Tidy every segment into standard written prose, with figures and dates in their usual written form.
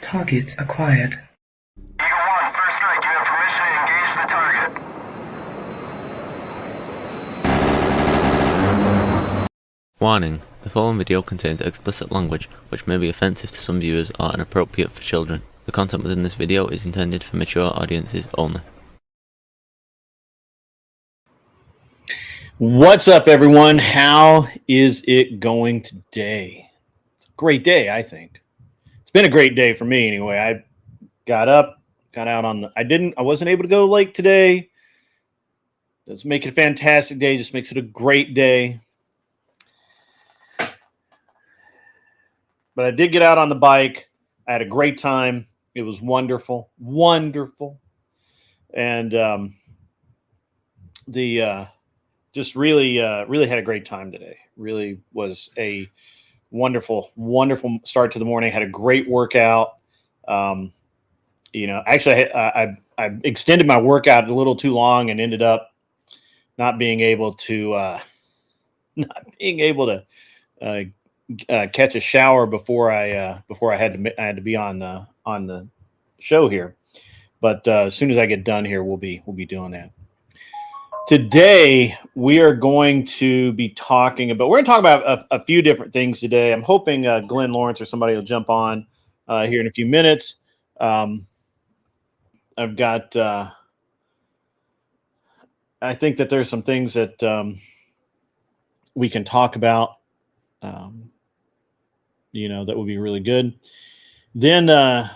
Target acquired. Eagle 1, first strike. You have permission to engage the target. Warning: the following video contains explicit language which may be offensive to some viewers or inappropriate for children. The content within this video is intended for mature audiences only. What's up, everyone? How is it going today? It's a great day, I think. It's been a great day for me anyway. I got up, got out on the I wasn't able to go late today. Doesn't make it a fantastic day, just makes it a great day. But I did get out on the bike. I had a great time. It was wonderful. Wonderful. And just really had a great time today. Really was a wonderful start to the morning. Had a great workout. Actually, I extended my workout a little too long and ended up not being able to catch a shower before I had to be on the show here. But as soon as I get done here, we'll be doing that. Today, we are going to be talking about a few different things today. I'm hoping Glenn Lawrence or somebody will jump on here in a few minutes. I've got, I think that there's some things that we can talk about, that would be really good. Then we're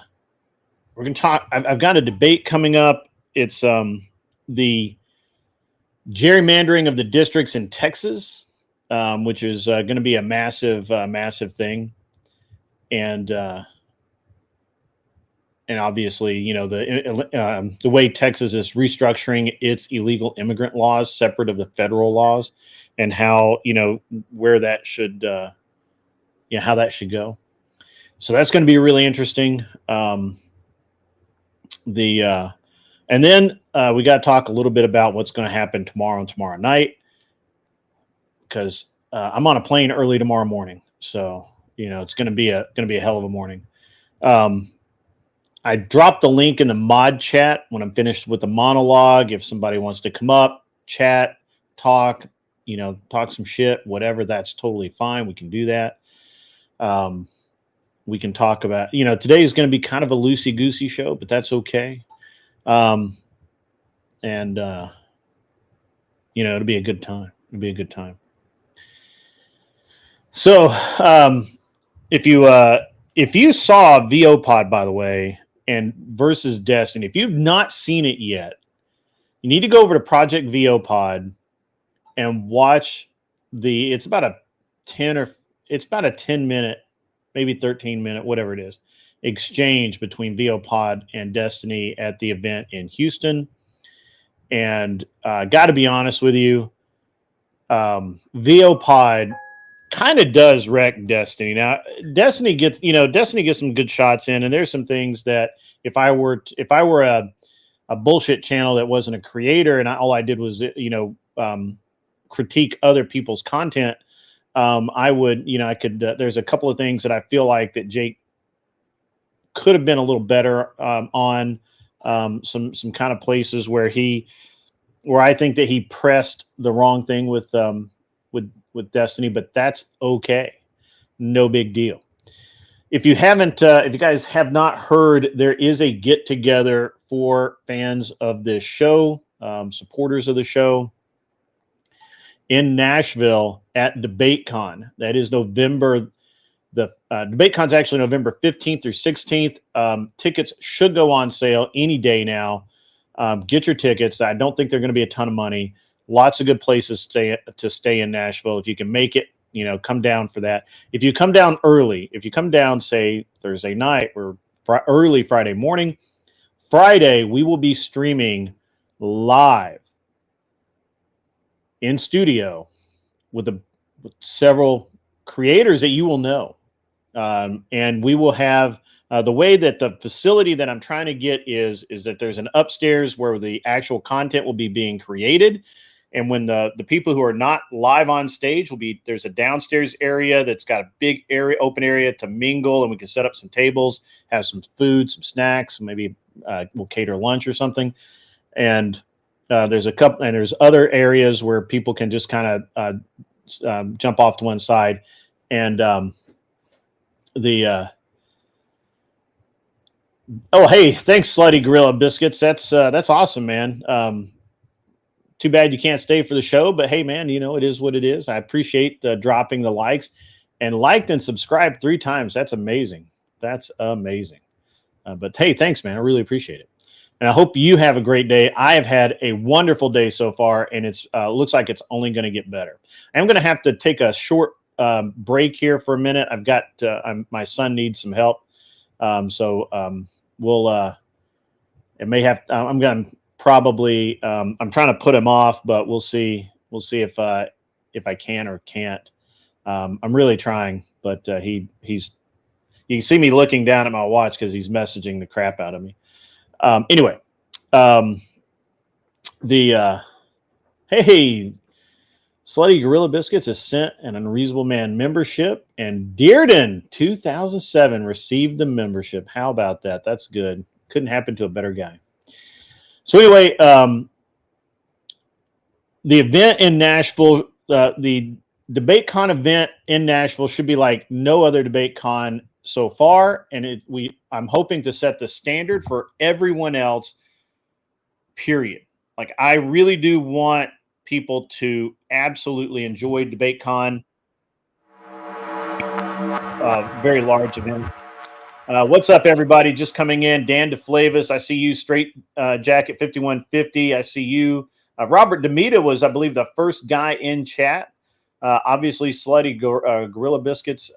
going to talk, I've got a debate coming up. It's the gerrymandering of the districts in Texas, which is going to be a massive thing. And obviously, the way Texas is restructuring its illegal immigrant laws separate of the federal laws, and how, where that should, how that should go. So that's going to be really interesting. And then we got to talk a little bit about what's going to happen tomorrow and tomorrow night, because I'm on a plane early tomorrow morning. So, it's going to be a hell of a morning. I dropped the link in the mod chat when I'm finished with the monologue. If somebody wants to come up, chat, talk some shit, whatever, that's totally fine. We can do that. We can talk about, today is going to be kind of a loosey-goosey show, but that's okay. It'll be a good time. It'll be a good time. So, if you saw VO Pod, by the way, and versus Destiny, if you've not seen it yet, you need to go over to Project VO Pod and watch it's about a 10 minute, maybe 13 minute, whatever it is, exchange between VO Pod and Destiny at the event in Houston. And got to be honest with you, VO Pod kind of does wreck Destiny. Now, Destiny gets some good shots in, and there's some things that if I were a bullshit channel that wasn't a creator and all I did was critique other people's content, I would, I could. There's a couple of things that I feel like that Jake could have been a little better on, some kind of places where I think that he pressed the wrong thing with Destiny, but that's okay. No big deal. If you guys have not heard, there is a get together for fans of this show, supporters of the show, in Nashville at DebateCon. That is November. The DebateCon is actually November 15th through 16th. Tickets should go on sale any day now. Get your tickets. I don't think they're going to be a ton of money. Lots of good places to stay in Nashville. If you can make it, come down for that. If you come down early, say Thursday night or early Friday morning, Friday we will be streaming live in studio with several creators that you will know. And we will have the way that the facility that I'm trying to get is that there's an upstairs where the actual content will be being created. And when the people who are not live on stage will be, there's a downstairs area that's got a big area, open area to mingle, and we can set up some tables, have some food, some snacks, maybe we'll cater lunch or something. And there's a couple, and there's other areas where people can just kind of jump off to one side. And oh, hey, thanks, Slutty Gorilla Biscuits. That's awesome, man. Too bad you can't stay for the show, but hey, man, you know, it is what it is. I appreciate dropping the likes, and liked and subscribed 3 times. That's amazing. That's amazing. But hey, thanks, man. I really appreciate it. And I hope you have a great day. I have had a wonderful day so far, and it's looks like it's only going to get better. I'm going to have to take a short break here for a minute. I've got my son needs some help, so we'll. It may have. I'm going to probably. I'm trying to put him off, but we'll see. We'll see if I can or can't. I'm really trying, but he's. You can see me looking down at my watch because he's messaging the crap out of me. Anyway, hey, Slutty Gorilla Biscuits has sent an Unreasonable Man membership, and Dearden 2007 received the membership. How about that? That's good. Couldn't happen to a better guy. So anyway, the event in Nashville, the DebateCon event in Nashville should be like no other DebateCon so far, and I'm hoping to set the standard for everyone else, period. Like, I really do want people to absolutely enjoy DebateCon. Very large event. What's up, everybody? Just coming in. Dan DeFlavis, I see you. Straight Jacket 5150, I see you. Robert Demita was, I believe, the first guy in chat. Obviously, Slutty Gorilla Biscuits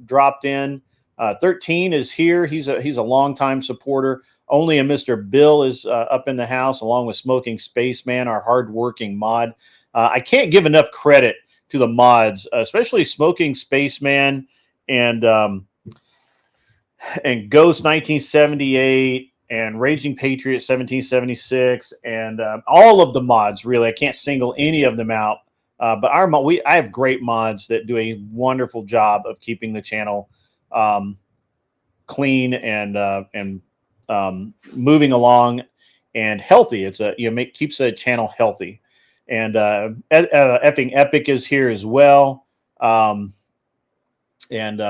dropped in. 13 is here. He's a longtime supporter. Only a Mr. Bill is up in the house, along with Smoking Spaceman, our hardworking mod. I can't give enough credit to the mods, especially Smoking Spaceman and Ghost 1978 and Raging Patriot 1776 and all of the mods. Really, I can't single any of them out. But I have great mods that do a wonderful job of keeping the channel clean and moving along and healthy. It's keeps the channel healthy. And effing Epic is here as well. And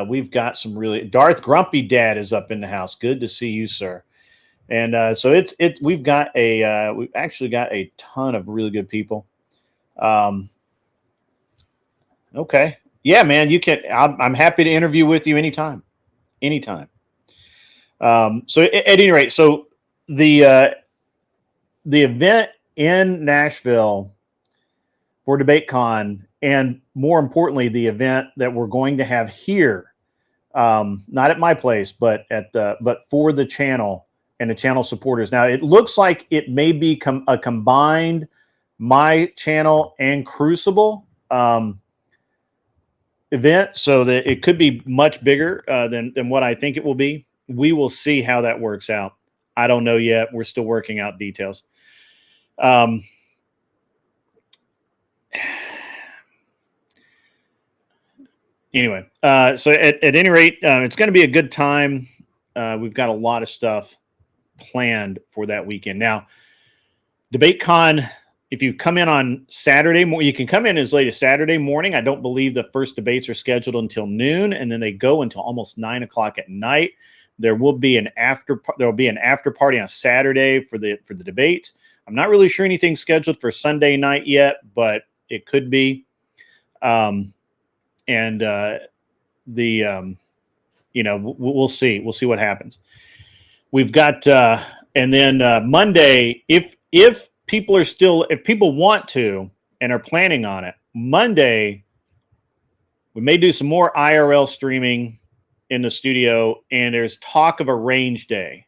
we've got some really Darth Grumpy Dad is up in the house. Good to see you, sir. And so we've actually got a ton of really good people. Okay. Yeah, man, you can. I'm happy to interview with you anytime. So at any rate, so the event in Nashville for DebateCon, and more importantly, the event that we're going to have here, not at my place, but for the channel and the channel supporters. Now, it looks like it may be a combined my channel and Crucible event, so that it could be much bigger than what I think it will be. We will see how that works out. I don't know yet. We're still working out details. Anyway, so at any rate, it's going to be a good time. We've got a lot of stuff planned for that weekend. Now, DebateCon, if you come in on Saturday, you can come in as late as Saturday morning. I don't believe the first debates are scheduled until noon, and then they go until almost 9 o'clock at night. There will be an after party on Saturday for the debate. I'm not really sure anything's scheduled for Sunday night yet, but it could be. We'll see. We'll see what happens. We've got, and then Monday, if people want to and are planning on it, Monday, we may do some more IRL streaming in the studio, and there's talk of a range day,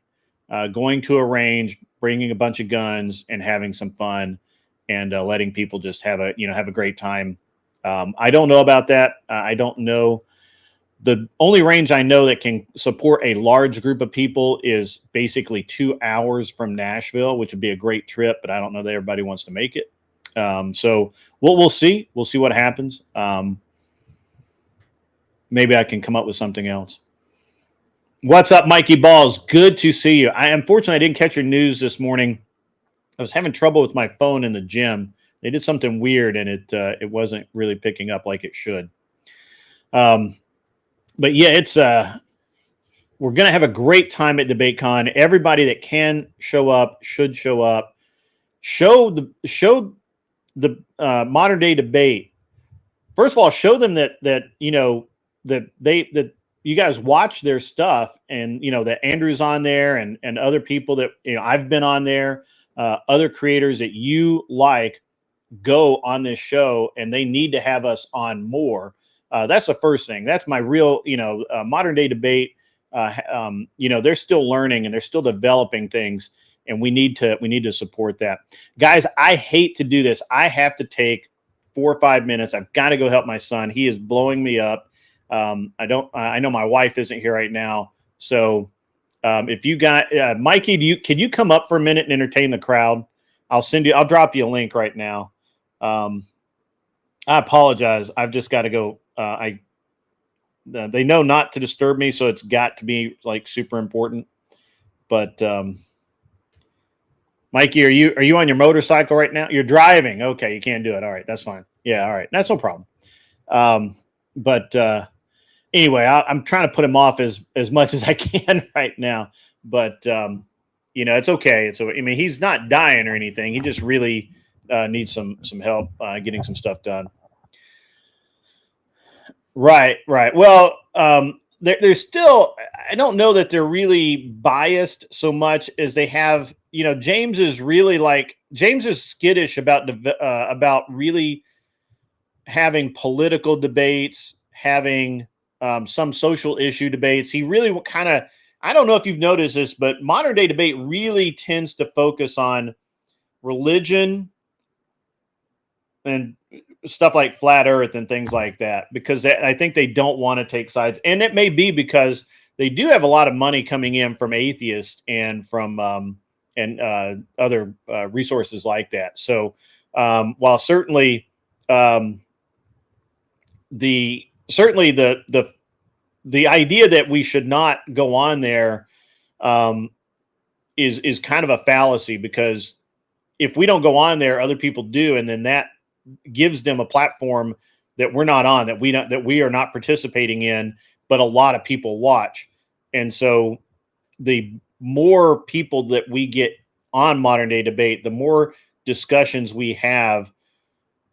going to a range, bringing a bunch of guns and having some fun and letting people just have a great time. I don't know about that. I don't know. The only range I know that can support a large group of people is basically 2 hours from Nashville, which would be a great trip, but I don't know that everybody wants to make it. So we'll see. We'll see what happens. Maybe I can come up with something else. What's up, Mikey Balls? Good to see you. Unfortunately, I didn't catch your news this morning. I was having trouble with my phone in the gym. They did something weird, and it wasn't really picking up like it should. But yeah, it's we're gonna have a great time at DebateCon. Everybody that can show up should show up. Show the modern day debate. First of all, show them that you know that you guys watch their stuff, and you know that Andrew's on there, and other people that I've been on there, other creators that you like go on this show, and they need to have us on more. That's the first thing. That's my real modern day debate. They're still learning and they're still developing things, and we need to support that. Guys, I hate to do this. I have to take 4 or 5 minutes. I've got to go help my son. He is blowing me up. I know my wife isn't here right now. So if you got Mikey, can you come up for a minute and entertain the crowd? I'll drop you a link right now. I apologize. I've just got to go. They know not to disturb me, so it's got to be like super important. But Mikey, are you on your motorcycle right now? You're driving. Okay, you can't do it. All right, that's fine. Yeah, all right, that's no problem. But anyway, I'm trying to put him off as much as I can right now. But it's okay. I mean, he's not dying or anything. He just really needs some help getting some stuff done. Right. Well, there's still, I don't know that they're really biased so much as they have, James is skittish about really having political debates, having some social issue debates. He really I don't know if you've noticed this, but modern day debate really tends to focus on religion and stuff like flat earth and things like that, because I think they don't want to take sides. And it may be because they do have a lot of money coming in from atheists and from other resources like that. So while certainly the idea that we should not go on there is kind of a fallacy, because if we don't go on there, other people do, and then that gives them a platform that we're not on, that we are not participating in, but a lot of people watch. And so the more people that we get on modern day debate, the more discussions we have,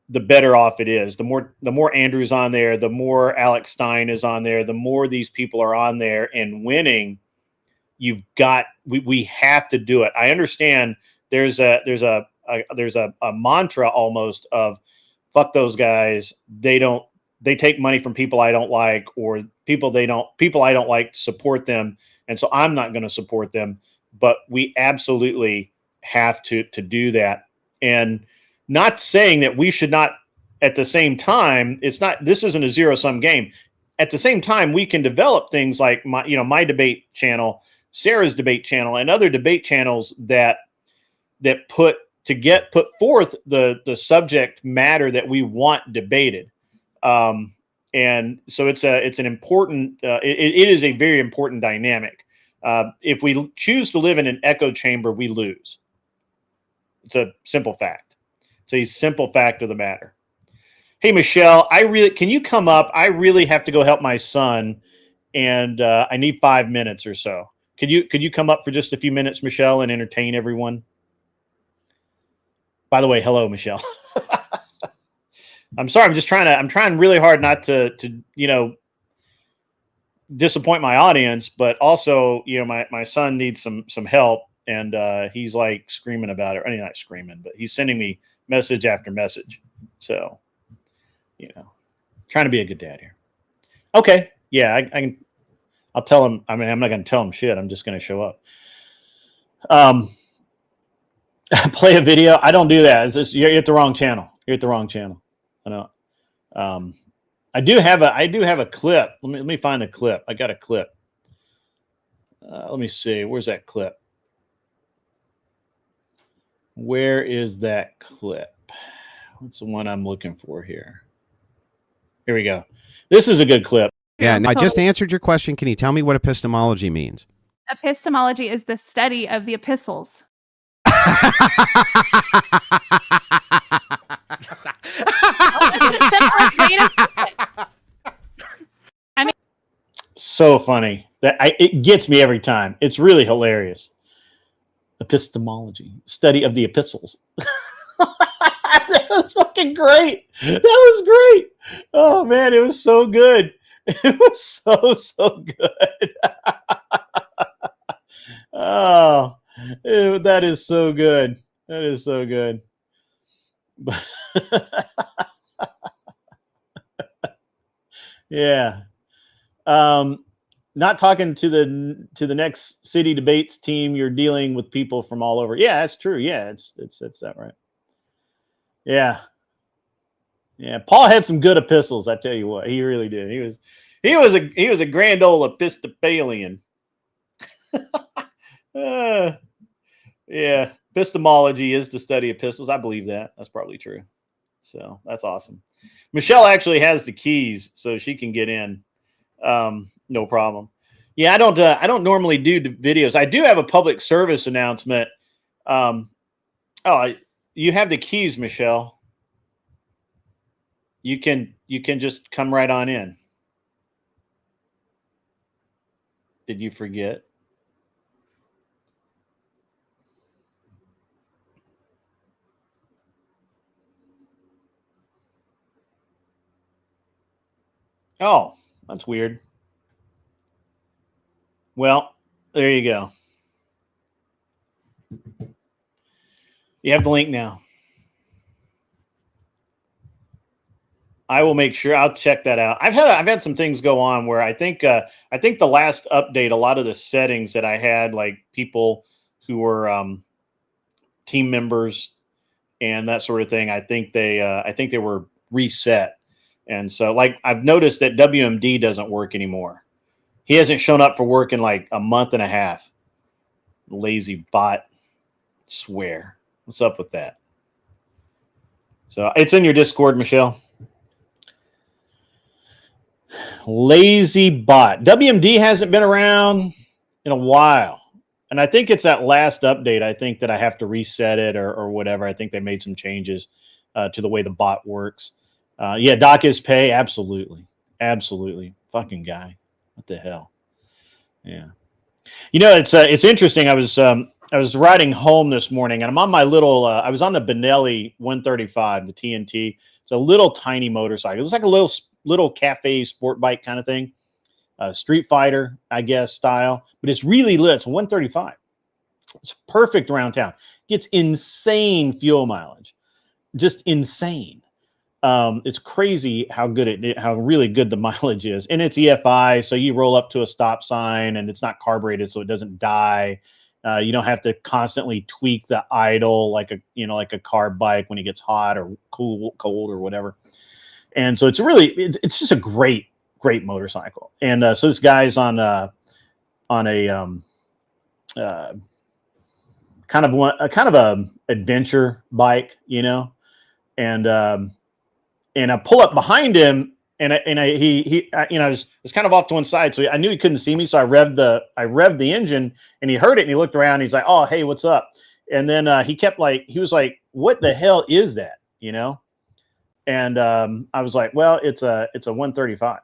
the better off it is. The more Andrew's on there, the more Alex Stein is on there, the more these people are on there and winning. We have to do it. I understand there's a mantra almost of fuck those guys. They take money from people I don't like, or people I don't like support them. And so I'm not going to support them, but we absolutely have to do that. And not saying that we should not, at the same time, this isn't a zero-sum game. At the same time, we can develop things like my debate channel, Sarah's debate channel, and other debate channels that put forth the subject matter that we want debated. And so it's an important, it is a very important dynamic. If we choose to live in an echo chamber, we lose. It's a simple fact. It's a simple fact of the matter. Hey, Michelle, can you come up? I really have to go help my son, and I need 5 minutes or so. Could you come up for just a few minutes, Michelle, and entertain everyone? By the way, hello, Michelle. I'm sorry. I'm trying really hard not to disappoint my audience, but also, my son needs some help, and he's like screaming about it. I mean, not screaming, but he's sending me message after message. So, trying to be a good dad here. Okay. Yeah, I can. I'll tell him. I mean, I'm not going to tell him shit. I'm just going to show up. Play a video. I don't do that. You're at the wrong channel. You're at the wrong channel. I know. I do have a clip. Let me find the clip. I got a clip. Let me see. Where's that clip? Where is that clip? What's the one I'm looking for here? Here we go. This is a good clip. Yeah, now I just answered your question. Can you tell me what epistemology means? Epistemology is the study of the epistles. So funny. It gets me every time. It's really hilarious. Epistemology, study of the epistles. That was fucking great. That was great. Oh man, it was so good. It was so good. Oh, that is so good. That is so good. Yeah. Not talking to the next city debates team. You're dealing with people from all over. Yeah, that's true. Yeah, it's that right. Yeah. Yeah. Paul had some good epistles. I tell you what, he really did. He was a grand old Episcopalian. Yeah. Epistemology is to study epistles. I believe that. That's probably true. So that's awesome. Michelle actually has the keys, so she can get in. No problem. Yeah, I don't normally do videos. I do have a public service announcement. You have the keys, Michelle. You can just come right on in. Did you forget? Oh, that's weird. Well, there you go. You have the link now. I will make sure. I'll check that out. I've had some things go on where I think the last update, a lot of the settings that I had, like people who were team members and that sort of thing, I think they were reset. And so, like, I've noticed that WMD doesn't work anymore. He hasn't shown up for work in like a month and a half. Lazy bot. Swear. What's up with that? So it's in your Discord, Michelle. Lazy bot. WMD hasn't been around in a while. And I think it's that last update. I think that I have to reset it or whatever. I think they made some changes to the way the bot works. Yeah, dock his pay. Absolutely. Absolutely. Fucking guy. What the hell? Yeah. You know, it's interesting. I was riding home this morning, and I'm on my little. I was on the Benelli 135, the TNT. It's a little tiny motorcycle. It's like a little cafe sport bike kind of thing, Street Fighter, I guess, style. But it's really lit. It's a 135. It's perfect around town. Gets insane fuel mileage, just insane. It's crazy how really good the mileage is, and it's EFI. So you roll up to a stop sign, and it's not carbureted, so it doesn't die. You don't have to constantly tweak the idle like a car bike when it gets hot or cold or whatever. And so it's just a great motorcycle. And so this guy's on a kind of a adventure bike, you know, and I pull up behind him, and he was kind of off to one side, so I knew he couldn't see me. So I revved the engine, and he heard it, and he looked around. And he's like, "Oh, hey, what's up?" And then he was like, "What the hell is that?" You know? And I was like, "Well, it's a 135."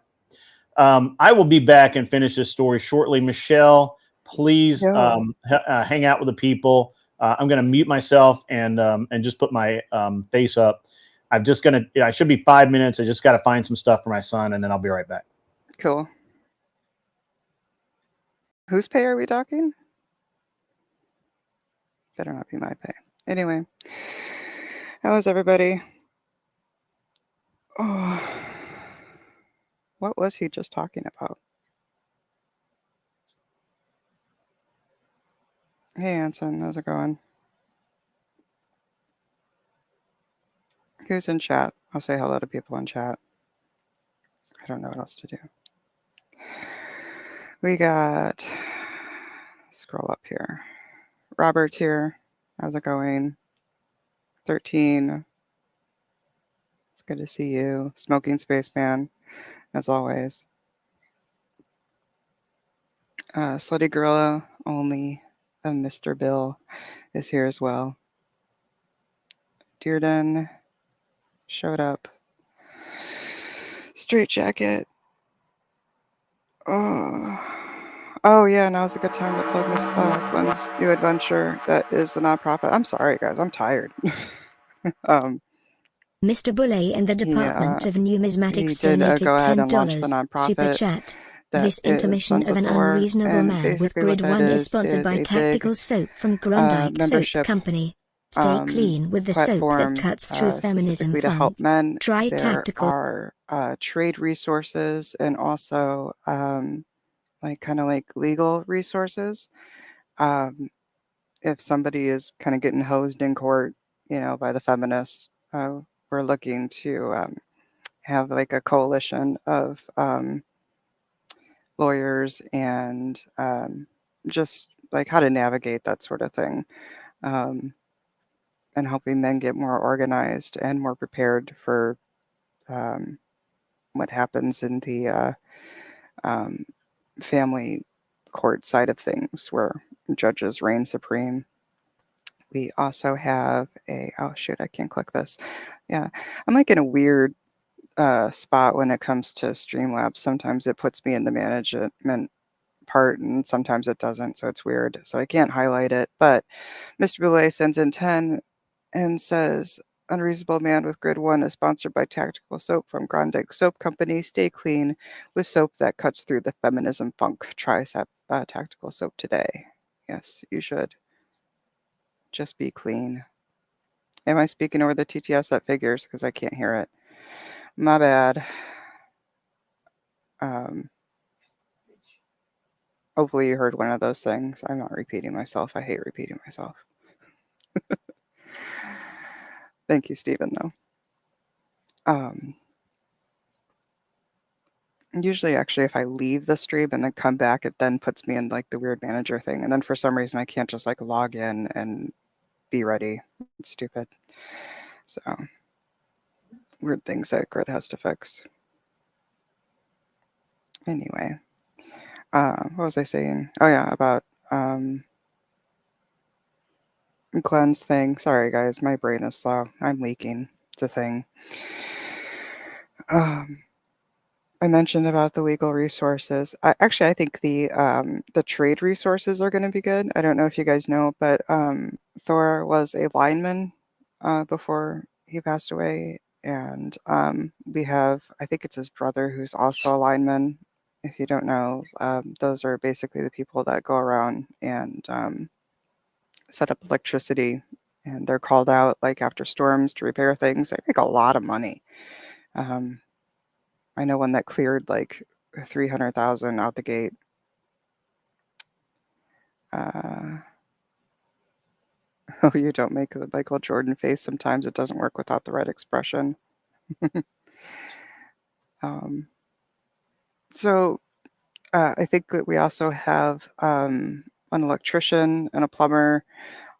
I will be back and finish this story shortly. Michelle, please hang out with the people. I'm going to mute myself and just put my face up. I should be 5 minutes. I just got to find some stuff for my son, and then I'll be right back. Cool. Whose pay are we talking? Better not be my pay. Anyway, how is everybody? Oh, what was he just talking about? Hey, Anson, how's it going? Who's in chat? I'll say hello to people in chat. I don't know what else to do. We got, scroll up here. Robert's here. How's it going? 13. Good to see you. Smoking Spaceman, as always. Slutty Gorilla, only Mr. Bill is here as well. Dearden showed up. Straight Jacket. Oh yeah, now's a good time to plug Miss Glenn's new adventure. That is the nonprofit. I'm sorry, guys. I'm tired. Mr. Boulay and the Department of Numismatics donated go ahead and launch the $10. Super nonprofit. chat. That This is intermission Sons of an Thor, unreasonable and man with basically Grid what that 1 is sponsored by a Tactical big, Soap from Grondike Soap membership, Company. Stay clean with the soap that platform, cuts through feminism specifically to fun. help men. Try There Tactical. are trade resources and also like kind of like legal resources. If somebody is kind of getting hosed in court, you know, by the feminists, we're looking to have like a coalition of lawyers and just like how to navigate that sort of thing, and helping men get more organized and more prepared for what happens in the family court side of things where judges reign supreme. We also have oh shoot, I can't click this. Yeah, I'm like in a weird spot when it comes to Streamlabs. Sometimes it puts me in the management part and sometimes it doesn't, so it's weird. So I can't highlight it, but Mr. Boulay sends in 10 and says, Unreasonable Man with Grid 1 is sponsored by Tactical Soap from Grondike Soap Company. Stay clean with soap that cuts through the feminism funk. Try Tactical Soap today. Yes, you should. Just be clean. Am I speaking over the TTS that figures? Because I can't hear it. My bad. Hopefully you heard one of those things. I'm not repeating myself. I hate repeating myself. Thank you, Stephen, though. Usually, actually, if I leave the stream and then come back, it then puts me in like the weird manager thing. And then for some reason, I can't just like log in and be ready. It's stupid. So, weird things that Grid has to fix. Anyway, what was I saying? Oh, yeah, about Glenn's thing. Sorry, guys, my brain is slow. I'm leaking. It's a thing. I mentioned about the legal resources. I think the trade resources are going to be good. I don't know if you guys know, but Thor was a lineman before he passed away, and we have, I think it's his brother who's also a lineman. If you don't know, those are basically the people that go around and set up electricity, and they're called out like after storms to repair things. They make a lot of money. I know one that cleared like 300,000 out the gate. Oh, you don't make the Michael Jordan face. Sometimes it doesn't work without the right expression. So I think that we also have an electrician and a plumber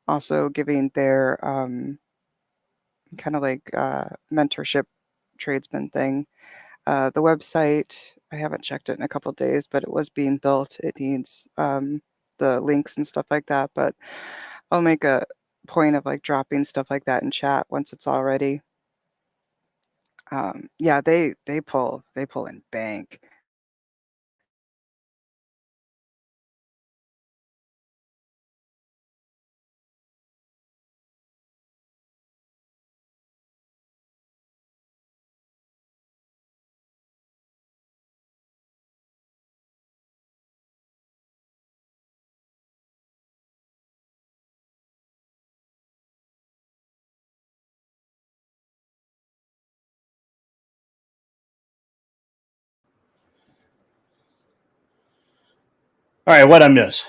also giving their kind of like mentorship tradesman thing. The website, I haven't checked it in a couple of days, but it was being built. It needs the links and stuff like that, but I'll make a point of like dropping stuff like that in chat once it's all ready. Yeah, they pull in bank. All right, what I miss?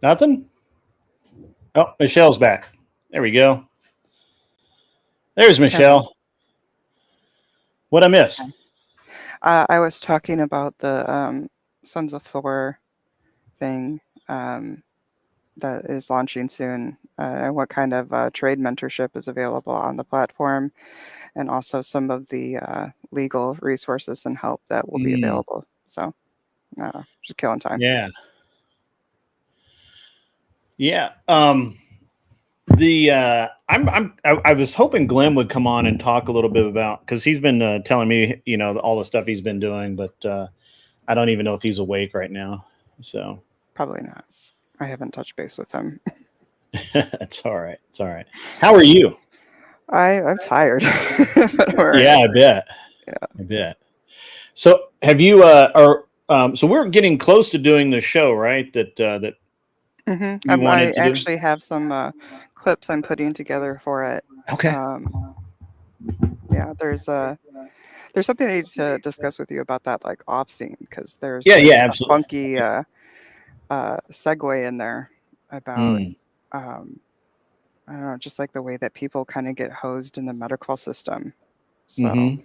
Nothing? Oh, Michelle's back. There we go. There's Michelle. What I miss? I was talking about the Sons of Thor thing. that is launching soon, and what kind of trade mentorship is available on the platform, and also some of the legal resources and help that will be available. So, just killing time. Yeah. Yeah. I was hoping Glenn would come on and talk a little bit about, because he's been telling me, all the stuff he's been doing, but I don't even know if he's awake right now. So Probably not. I haven't touched base with him. It's all right. It's all right. How are you? I'm tired. But I'm all right. Yeah, I bet. Yeah. I bet. So have you so we're getting close to doing the show, right? That you wanted I to actually have some clips I'm putting together for it. do? Okay. Yeah, there's something I need to discuss with you about that, like off scene, because there's Yeah, like yeah, a absolutely. funky segue in there about I don't know, just like the way that people kind of get hosed in the medical system. So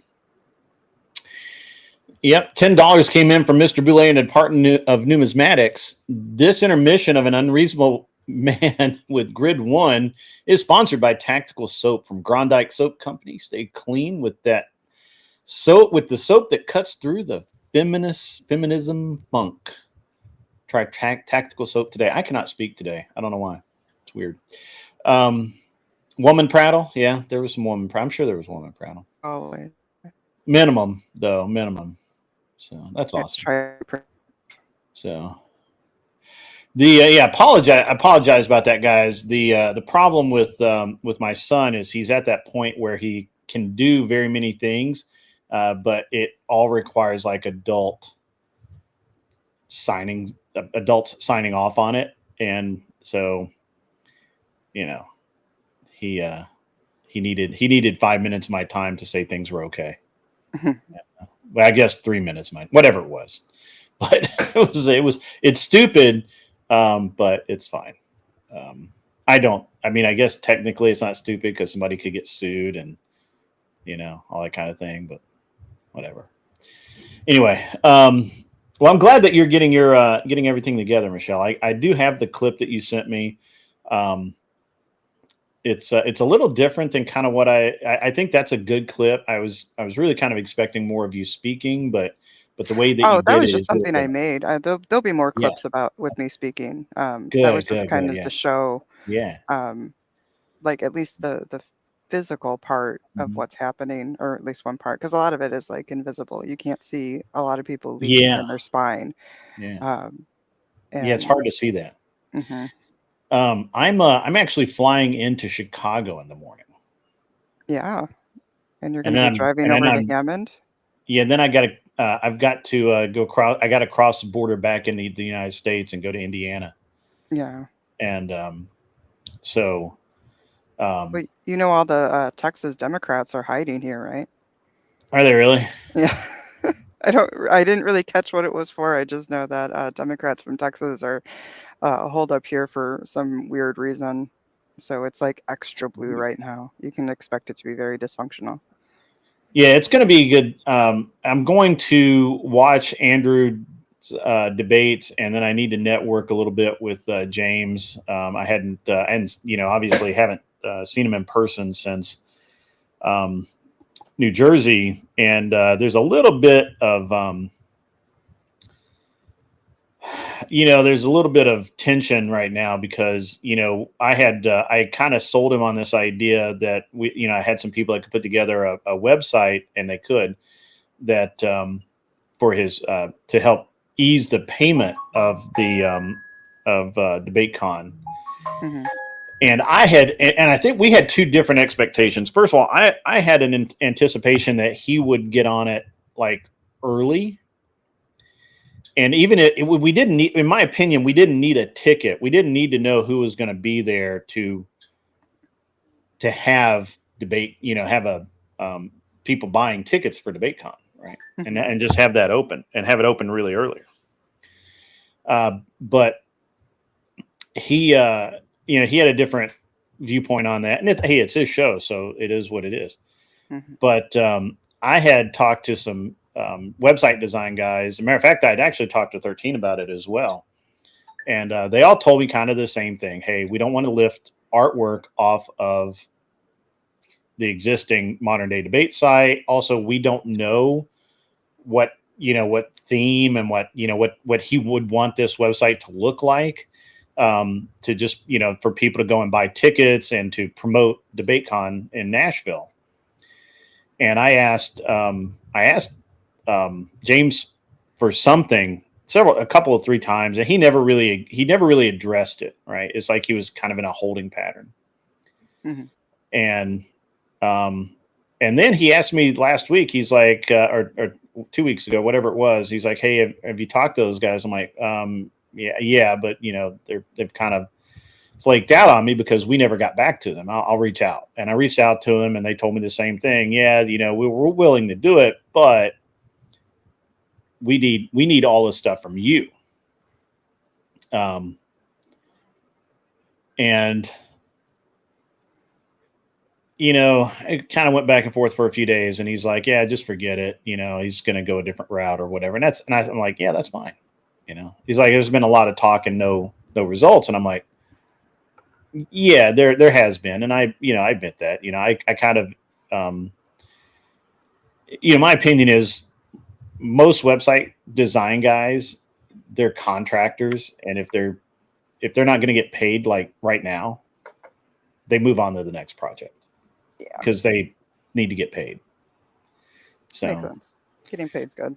Yep, $10 came in from Mr. Boulay and Department of Numismatics. This intermission of an unreasonable man with Grid One is sponsored by Tactical Soap from Grondike Soap Company. Stay clean with that soap, with the soap that cuts through the feminism funk. Try Tactical Soap today. I cannot speak today. I don't know why. It's weird. Woman prattle. Yeah, there was some woman prattle. I'm sure there was woman prattle. always Minimum, though. Minimum. So that's awesome. So the apologize about that, guys. The problem with my son is he's at that point where he can do very many things, but it all requires like adults signing off on it, and so he needed 5 minutes of my time to say things were okay. Well, I guess 3 minutes, whatever it was, but it's stupid, but it's fine. I guess technically it's not stupid because somebody could get sued and all that kind of thing, but whatever. Anyway, well, I'm glad that you're getting getting everything together, Michelle. I do have the clip that you sent me. It's a little different than kind of what I think that's a good clip. I was really kind of expecting more of you speaking, but the way that you did that was it just is really something I good. made. There'll be more Yeah. clips with me speaking. That Good, was just good, kind good. of Yeah. to show, Yeah. like at least the physical part of what's happening, or at least one part, because a lot of it is like invisible. You can't see a lot of people leaking Yeah. in their spine. Yeah. And Yeah, it's hard to see that. I'm actually flying into Chicago in the morning. Yeah. And you're And going to then be driving over to Hammond? Yeah, then I've got to go across. I got to cross the border back into the United States and go to Indiana. Yeah. And so, But all the Texas Democrats are hiding here, right? are they really? Yeah. I didn't really catch what it was for. I just know that Democrats from Texas are holed up here for some weird reason. So it's like extra blue right now. You can expect it to be very dysfunctional. Yeah, it's going to be good. I'm going to watch Andrew's debates, and then I need to network a little bit with James. I hadn't, obviously haven't seen him in person since New Jersey, and there's a little bit of there's a little bit of tension right now because I kind of sold him on this idea that I had some people that could put together a website, and they could that for his to help ease the payment of the DebateCon. And I think we had two different expectations. First of all, I had an anticipation that he would get on it like early. And even we didn't need, in my opinion, we didn't need a ticket. We didn't need to know who was going to be there to have debate, have people buying tickets for DebateCon, right? And just have that open and have it open really early. But he had a different viewpoint on that. And it's his show, so it is what it is. But I had talked to some website design guys. As a matter of fact, I'd actually talked to 13 about it as well. And they all told me kind of the same thing. Hey, we don't want to lift artwork off of the existing modern day debate site. Also, we don't know what theme and what he would want this website to look like, to just, for people to go and buy tickets and to promote DebateCon in Nashville. And I asked James for something a couple of 3 times, and he never really addressed it. Right. It's like he was kind of in a holding pattern. Mm-hmm. And then he asked me last week, he's like, or 2 weeks ago, whatever it was, he's like, hey, have you talked to those guys? I'm like, yeah, but they've kind of flaked out on me because we never got back to them. I'll reach out. And I reached out to them and they told me the same thing. Yeah, we were willing to do it, but we need all this stuff from you. And it kind of went back and forth for a few days, and he's like, yeah, just forget it. He's going to go a different route or whatever. And I'm like, yeah, that's fine. He's like, there's been a lot of talk and no results. And I'm like, yeah, there has been. And I admit that, I kind of, my opinion is most website design guys, they're contractors. And if they're not going to get paid like right now, they move on to the next project. Yeah, because they need to get paid. So makes sense. Getting paid's good.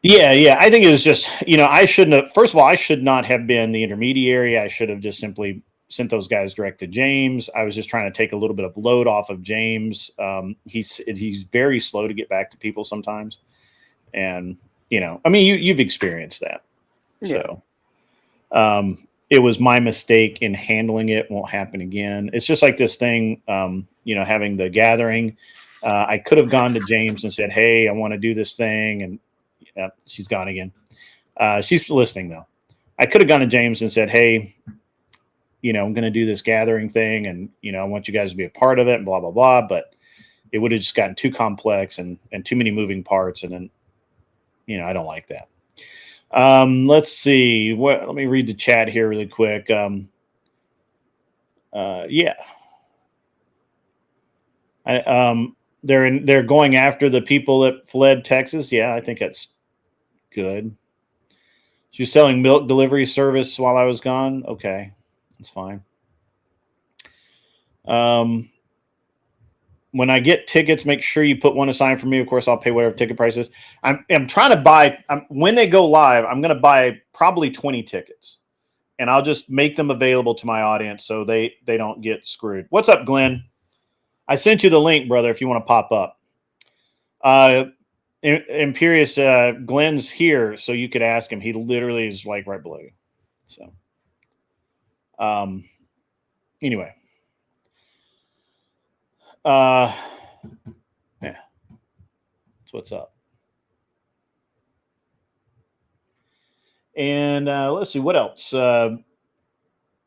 Yeah. I think it was just, I shouldn't have. First of all, I should not have been the intermediary. I should have just simply sent those guys direct to James. I was just trying to take a little bit of load off of James. He's very slow to get back to people sometimes, and you've experienced that. Yeah. So, it was my mistake in handling it. Won't happen again. It's just like this thing, having the gathering. I could have gone to James and said, hey, I want to do this thing. And she's gone again. She's listening though. I could have gone to James and said, hey, I'm going to do this gathering thing. And, I want you guys to be a part of it and blah, blah, blah. But it would have just gotten too complex and too many moving parts. And then, I don't like that. Let's see. Let me read the chat here really quick. Yeah. They're going after the people that fled Texas. Yeah, I think that's good. She was selling milk delivery service while I was gone. Okay, that's fine. When I get tickets, make sure you put one aside for me. Of course, I'll pay whatever ticket price is. I'm trying to buy, when they go live, I'm going to buy probably 20 tickets. And I'll just make them available to my audience so they don't get screwed. What's up, Glenn? I sent you the link, brother, if you want to pop up. Imperious, Glenn's here, so you could ask him. He literally is like right below you. So, anyway. Yeah, that's what's up. And let's see what else about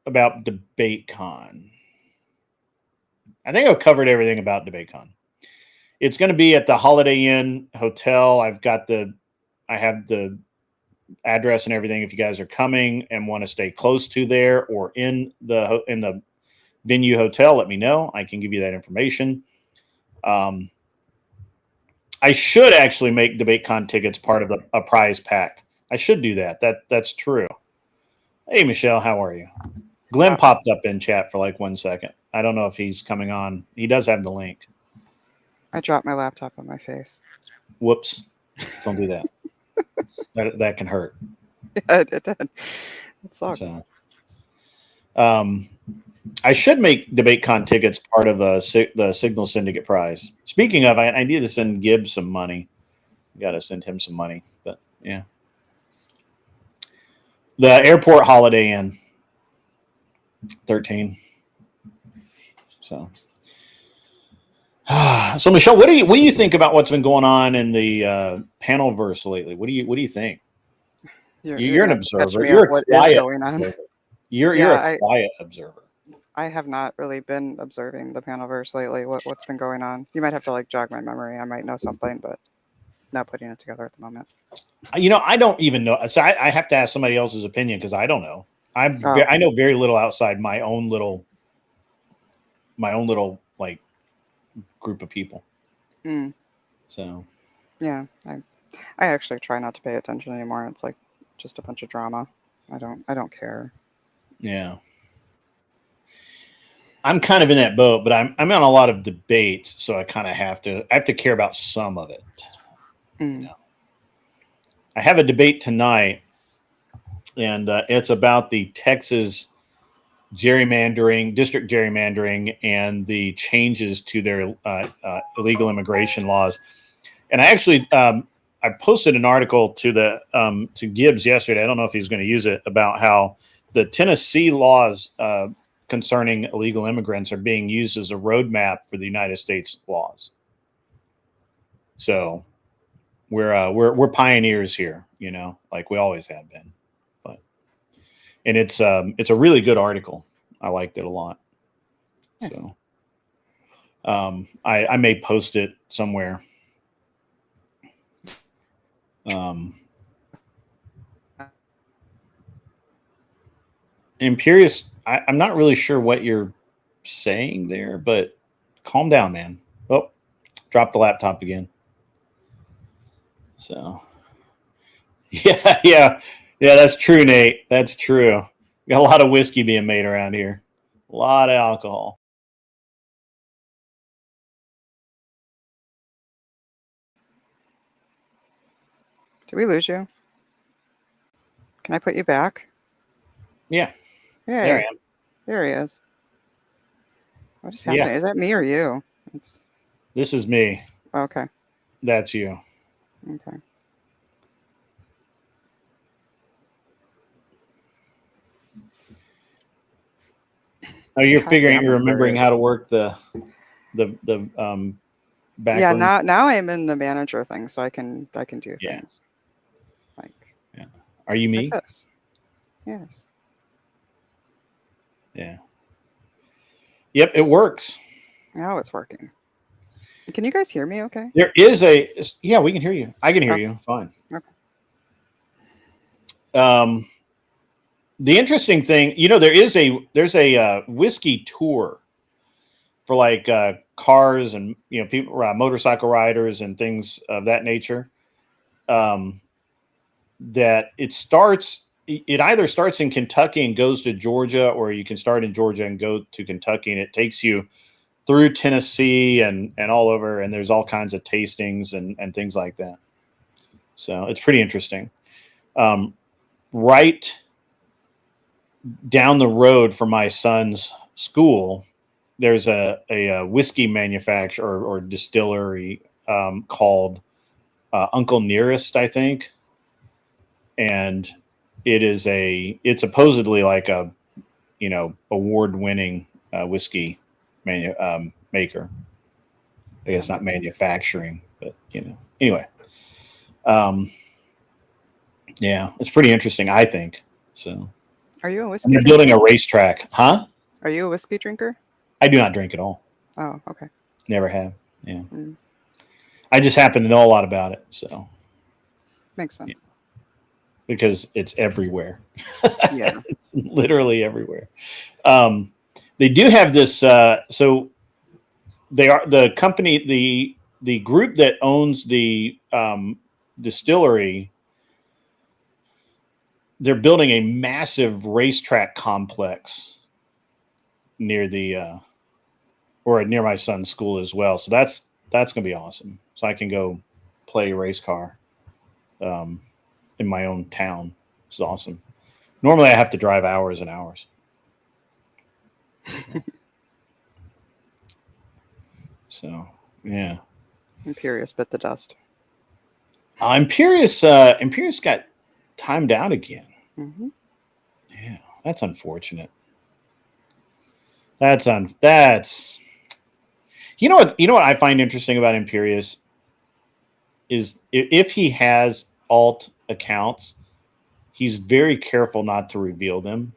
DebateCon. I think I've covered everything about DebateCon. It's going to be at the Holiday Inn Hotel. I have the address and everything. If you guys are coming and want to stay close to there or in the venue hotel, let me know. I can give you that information. I should actually make DebateCon tickets part of a prize pack. I should do that. That's true. Hey, Michelle, how are you? Glenn popped up in chat for like 1 second. I don't know if he's coming on. He does have the link. I dropped my laptop on my face. Whoops. Don't do that. that can hurt. Yeah, it did. It sucked. So, I should make DebateCon tickets part of the Signal Syndicate prize. Speaking of, I need to send Gibbs some money. Got to send him some money. But, yeah. The Airport Holiday Inn. 13. So, Michelle, what do you think about what's been going on in the panelverse lately? What do you think? You're an observer. You're a quiet observer. You're a quiet observer. I have not really been observing the panelverse lately. What's been going on? You might have to like jog my memory. I might know something, but not putting it together at the moment. I don't even know. So I have to ask somebody else's opinion because I don't know. I know very little outside my own little like group of people. Mm. So Yeah, I actually try not to pay attention anymore. It's like just a bunch of drama. I don't care. yeah, I'm kind of in that boat, but I'm on a lot of debates, so I kind of have to care about some of it. Mm. I have a debate tonight, and it's about the Texas district gerrymandering, and the changes to their illegal immigration laws. And I actually I posted an article to Gibbs yesterday. I don't know if he's going to use it, about how the Tennessee laws concerning illegal immigrants are being used as a roadmap for the United States laws. So we're pioneers here, like we always have been. And it's a really good article. I liked it a lot. So I may post it somewhere. Imperious, I'm not really sure what you're saying there, but calm down, man. Oh, drop the laptop again. So yeah, that's true, Nate. That's true. We got a lot of whiskey being made around here. A lot of alcohol. Did we lose you? Can I put you back? Yeah. Hey, There I am. there he is. What is happening? Yeah. Is that me or you? This is me. Okay. That's you. Okay. Oh, you're Goddamn, you're remembering Imperious. how to work the back. Yeah, room. now I'm in the manager thing, so I can do Yeah. things like Are you me? like this. Yes. Yeah. Yep, it works. Now it's working. Can you guys hear me okay? There is yeah, we can hear you. I can hear you. Fine. Okay. The interesting thing, there's a whiskey tour for like cars and people, motorcycle riders and things of that nature. That it either starts in Kentucky and goes to Georgia, or you can start in Georgia and go to Kentucky, and it takes you through Tennessee and all over, and there's all kinds of tastings and things like that. So it's pretty interesting. Right down the road from my son's school, there's a whiskey manufacturer or distillery called Uncle Nearest, I think. And it's supposedly like a, award-winning whiskey maker. I guess not manufacturing, but anyway. Yeah, it's pretty interesting, I think. So, Are you a whiskey they're drinker? building a racetrack, huh? Are you a whiskey drinker? I do not drink at all. Oh, okay. Never have. Yeah. Mm. I just happen to know a lot about it, so Makes sense. because it's everywhere. Yeah. It's literally everywhere. They do have this. So they are the company, the group that owns the distillery. They're building a massive racetrack complex near near my son's school as well. So that's going to be awesome. So I can go play race car in my own town. It's awesome. Normally I have to drive hours and hours. So yeah. Imperious bit the dust. Imperious got timed out again. Mm-hmm. Yeah, that's unfortunate. That's you know what I find interesting about Imperious is if he has alt accounts, he's very careful not to reveal them,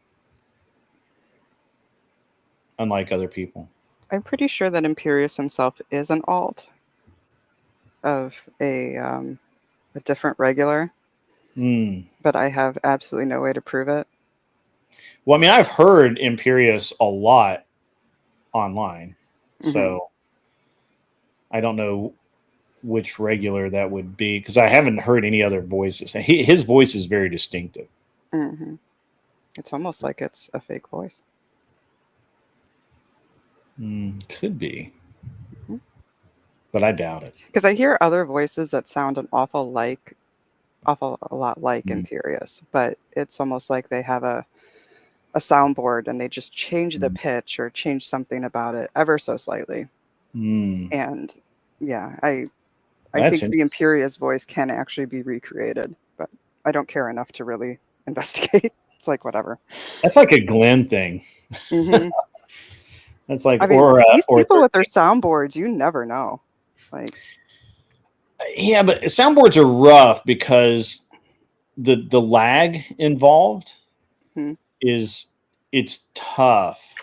unlike other people. I'm pretty sure that Imperious himself is an alt of a different regular. but I have absolutely no way to prove it. Well, I mean, I've heard Imperious a lot online, so I don't know which regular that would be because I haven't heard any other voices. His voice is very distinctive. It's almost like it's a fake voice. Could be, but I doubt it. Because I hear other voices that sound an awful a lot like Imperious, but it's almost like they have a soundboard and they just change the pitch or change something about it ever so slightly. And yeah, I think the Imperious voice can actually be recreated, but I don't care enough to really investigate. It's like whatever. That's like a Glenn thing. That's like, I mean, these people with their soundboards, you never know. Like, yeah, but soundboards are rough because the lag involved it's tough.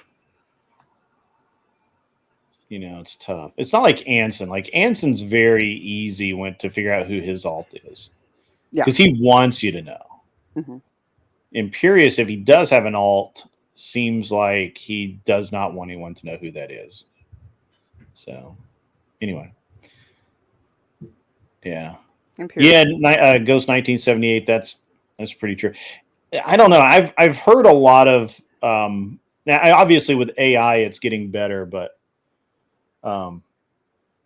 You know, it's tough. It's not like Anson. Like Anson's very easy to figure out who his alt is. Yeah. Because he wants you to know. Imperious, if he does have an alt, seems like he does not want anyone to know who that is. So, anyway. Yeah. Imperious. Yeah, Ghost 1978, that's pretty true. I don't know. I've heard a lot of now obviously with AI it's getting better, but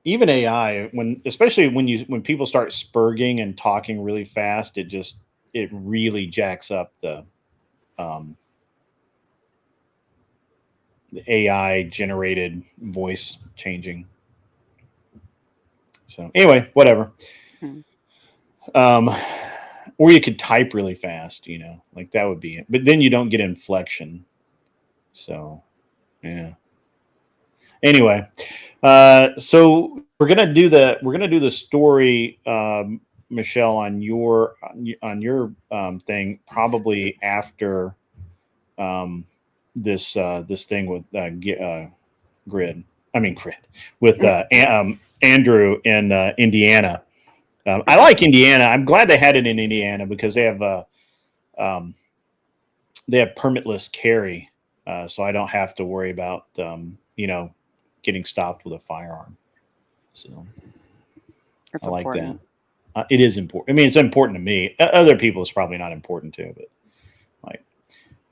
even AI, especially when people start spurging and talking really fast, it really jacks up the AI generated voice changing. So anyway, whatever. Or you could type really fast, you know, like that would be it. But then you don't get inflection. So yeah. Anyway, so we're gonna do the story, Michelle, on your thing probably after this thing with Grid. I mean Grid with Andrew in Indiana. I like Indiana. I'm glad they had it in Indiana because they have permitless carry, so I don't have to worry about getting stopped with a firearm. So that's I like important. that. It is important. I mean, it's important to me. Other people it's probably not important to, but like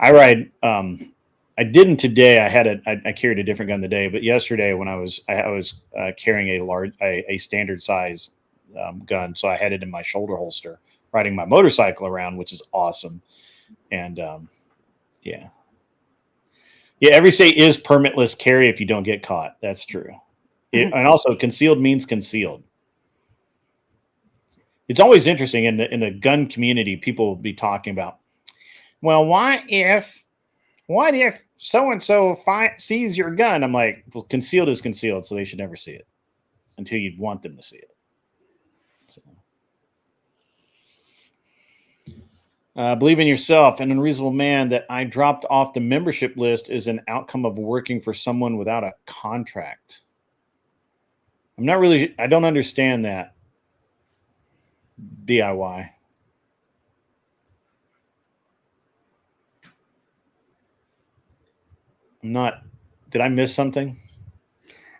I ride. I didn't today. I carried a different gun today, but yesterday when I was carrying a standard size gun, so I had it in my shoulder holster, riding my motorcycle around, which is awesome. And yeah. Every state is permitless carry if you don't get caught. That's true. And also, concealed means concealed. It's always interesting in the gun community. People will be talking about, well, what if so and so sees your gun? I'm like, well, concealed is concealed, so they should never see it until you'd want them to see it. So. Believe in yourself. An unreasonable man that I dropped off the membership list is an outcome of working for someone without a contract. I don't understand that. DIY. Did I miss something?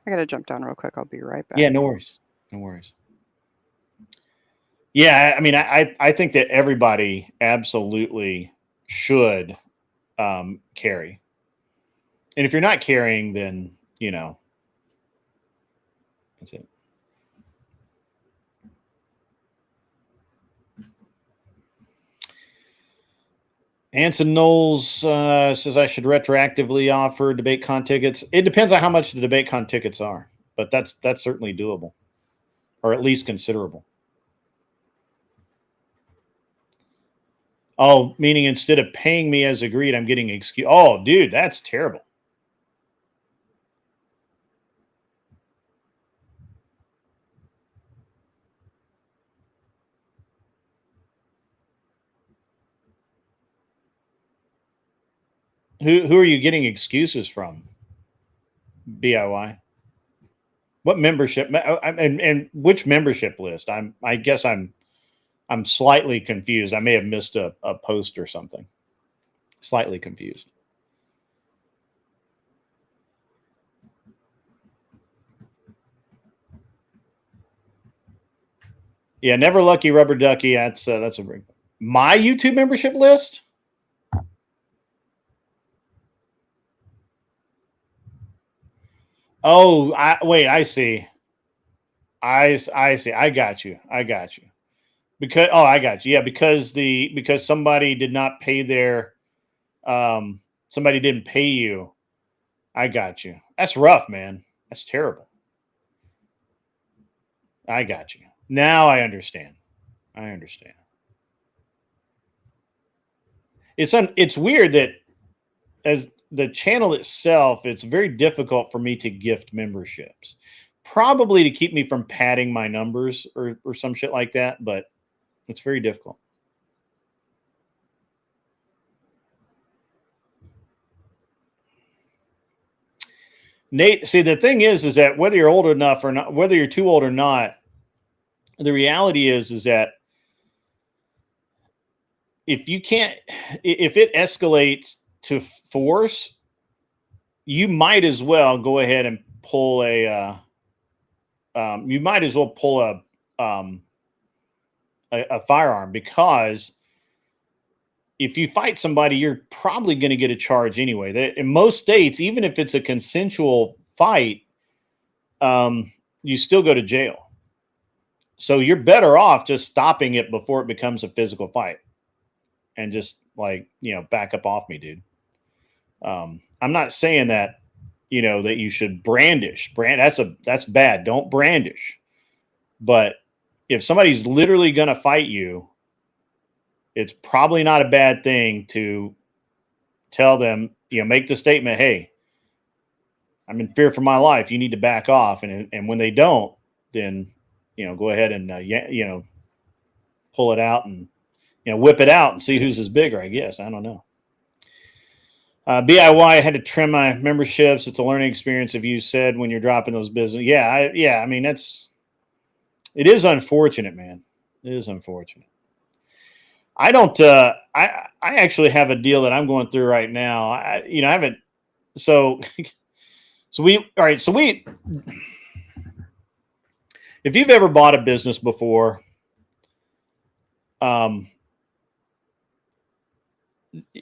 I gotta jump down real quick. I'll be right back. Yeah, no worries. No worries. Yeah, I mean, I think that everybody absolutely should carry. And if you're not carrying, then, you know, that's it. Anson Knowles says I should retroactively offer debate con tickets. It depends on how much the debate con tickets are, but that's certainly doable, or at least considerable. Oh, meaning instead of paying me as agreed, I'm getting excuse. Oh, dude, that's terrible. Who are you getting excuses from? BIY. What membership and which membership list? I guess I'm I'm slightly confused. I may have missed a post or something. Slightly confused. Yeah, Never Lucky Rubber Ducky. That's a my YouTube membership list. Oh, I see. I see. I got you. Because I got you. Yeah, because somebody did not pay their somebody didn't pay you. I got you. That's rough, man. That's terrible. I got you. Now I understand. It's weird that as the channel itself, it's very difficult for me to gift memberships. Probably to keep me from padding my numbers or some shit like that, but it's very difficult. Nate, see, the thing is that whether you're old enough or not, whether you're too old or not, the reality is that if it escalates to force, you might as well go ahead and pull a firearm, because if you fight somebody, you're probably going to get a charge anyway. In most states, even if it's a consensual fight, you still go to jail. So you're better off just stopping it before it becomes a physical fight, and just back up off me, dude. I'm not saying that, that you should brandish. That's bad. Don't brandish. But if somebody's literally going to fight you, it's probably not a bad thing to tell them, make the statement, hey, I'm in fear for my life. You need to back off. And when they don't, then, go ahead and, pull it out and, whip it out and see who's is bigger, I guess. I don't know. BIY, I had to trim my memberships. It's a learning experience, if you said, when you're dropping those business. I mean, it is unfortunate, man. It is unfortunate. I don't, I actually have a deal that I'm going through right now. I haven't, so if you've ever bought a business before,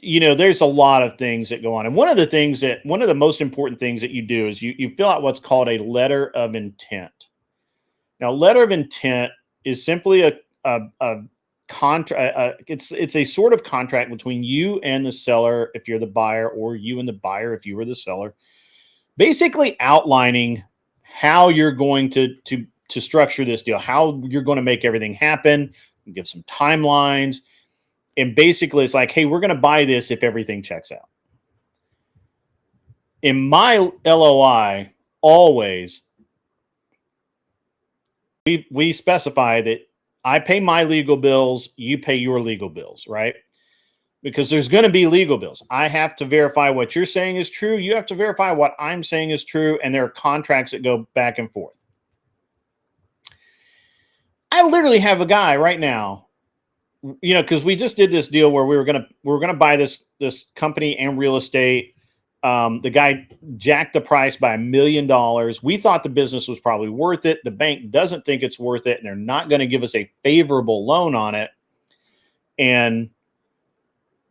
there's a lot of things that go on. And one of the most important things that you do is you fill out what's called a letter of intent. Now, letter of intent is simply a contract. It's a sort of contract between you and the seller, if you're the buyer, or you and the buyer, if you were the seller, basically outlining how you're going to structure this deal, how you're going to make everything happen, and give some timelines. And basically, it's like, hey, we're going to buy this if everything checks out. In my LOI, always, we specify that I pay my legal bills, you pay your legal bills, right? Because there's going to be legal bills. I have to verify what you're saying is true. You have to verify what I'm saying is true. And there are contracts that go back and forth. I literally have a guy right now, because we just did this deal where we were gonna buy this company and real estate. The guy jacked the price by $1 million. We thought the business was probably worth it. The bank doesn't think it's worth it, and they're not going to give us a favorable loan on it. And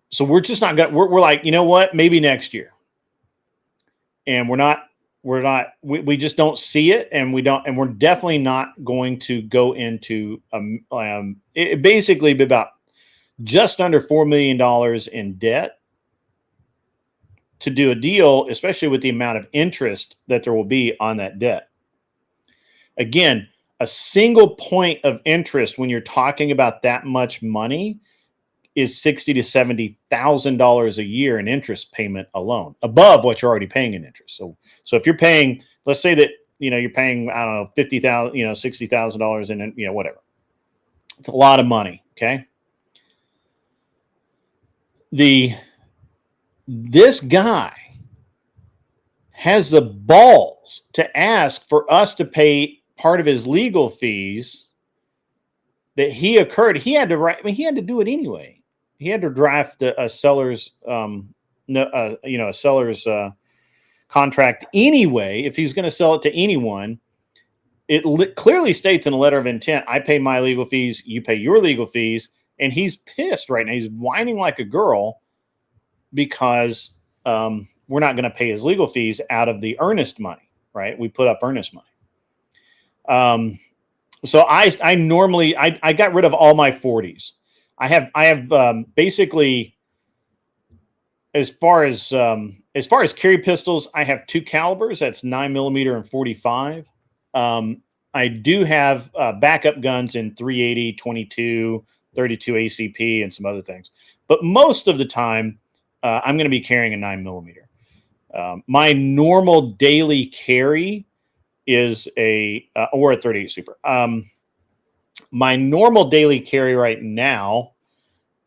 so we're just not going. We're like, you know what? Maybe next year. And we just don't see it, and we're definitely not going to go into it basically be about just under $4 million in debt to do a deal, especially with the amount of interest that there will be on that debt. Again, a single point of interest when you're talking about that much money is $60,000 to $70,000 a year in interest payment alone, above what you're already paying in interest. So if you're paying, let's say that you're paying, I don't know, $50,000, $60,000 in whatever. It's a lot of money. Okay. This guy has the balls to ask for us to pay part of his legal fees that he occurred, he had to write. I mean, he had to do it anyway. He had to draft a seller's, a seller's contract anyway. If he's going to sell it to anyone, it clearly states in a letter of intent, I pay my legal fees, you pay your legal fees. And he's pissed right now. He's whining like a girl because we're not going to pay his legal fees out of the earnest money, right? We put up earnest money. So I normally got rid of all my 40s. I have basically, as far as carry pistols, I have 2 calibers. That's 9mm and 45. I do have backup guns in 380, 22, 32 ACP, and some other things. But most of the time, I'm going to be carrying a 9mm. My normal daily carry is or a 38 Super. My normal daily carry right now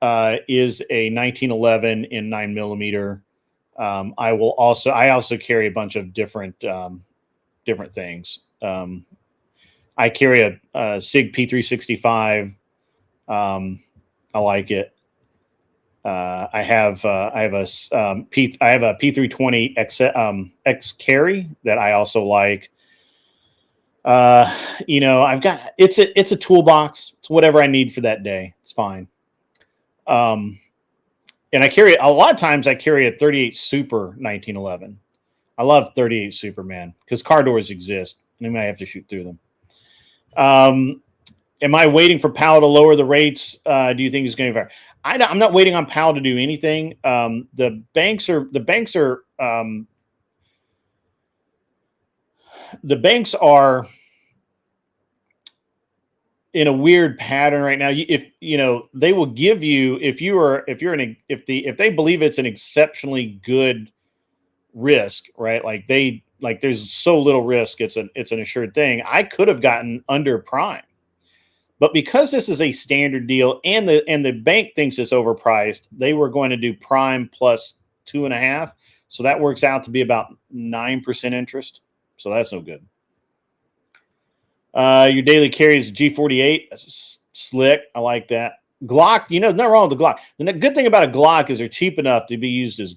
is a 1911 in 9mm. I also carry a bunch of different things. I carry a SIG P365. I like it. I have a P320 X carry that I also like. I've got it's a toolbox. It's whatever I need for that day. It's fine. And I carry a lot of times. I carry a 38 Super 1911. I love 38 Super, man, because car doors exist, and I might have to shoot through them. Am I waiting for Powell to lower the rates? Do you think he's going to? I'm not waiting on Powell to do anything. The banks are in a weird pattern right now. They will give you if they believe it's an exceptionally good risk, right? Like there's so little risk, it's an assured thing. I could have gotten under prime. But because this is a standard deal and the bank thinks it's overpriced, they were going to do prime plus 2.5. So that works out to be about 9% interest. So that's no good. Your daily carry is G48. That's slick. I like that. Glock, nothing wrong with the Glock. The good thing about a Glock is they're cheap enough to be used as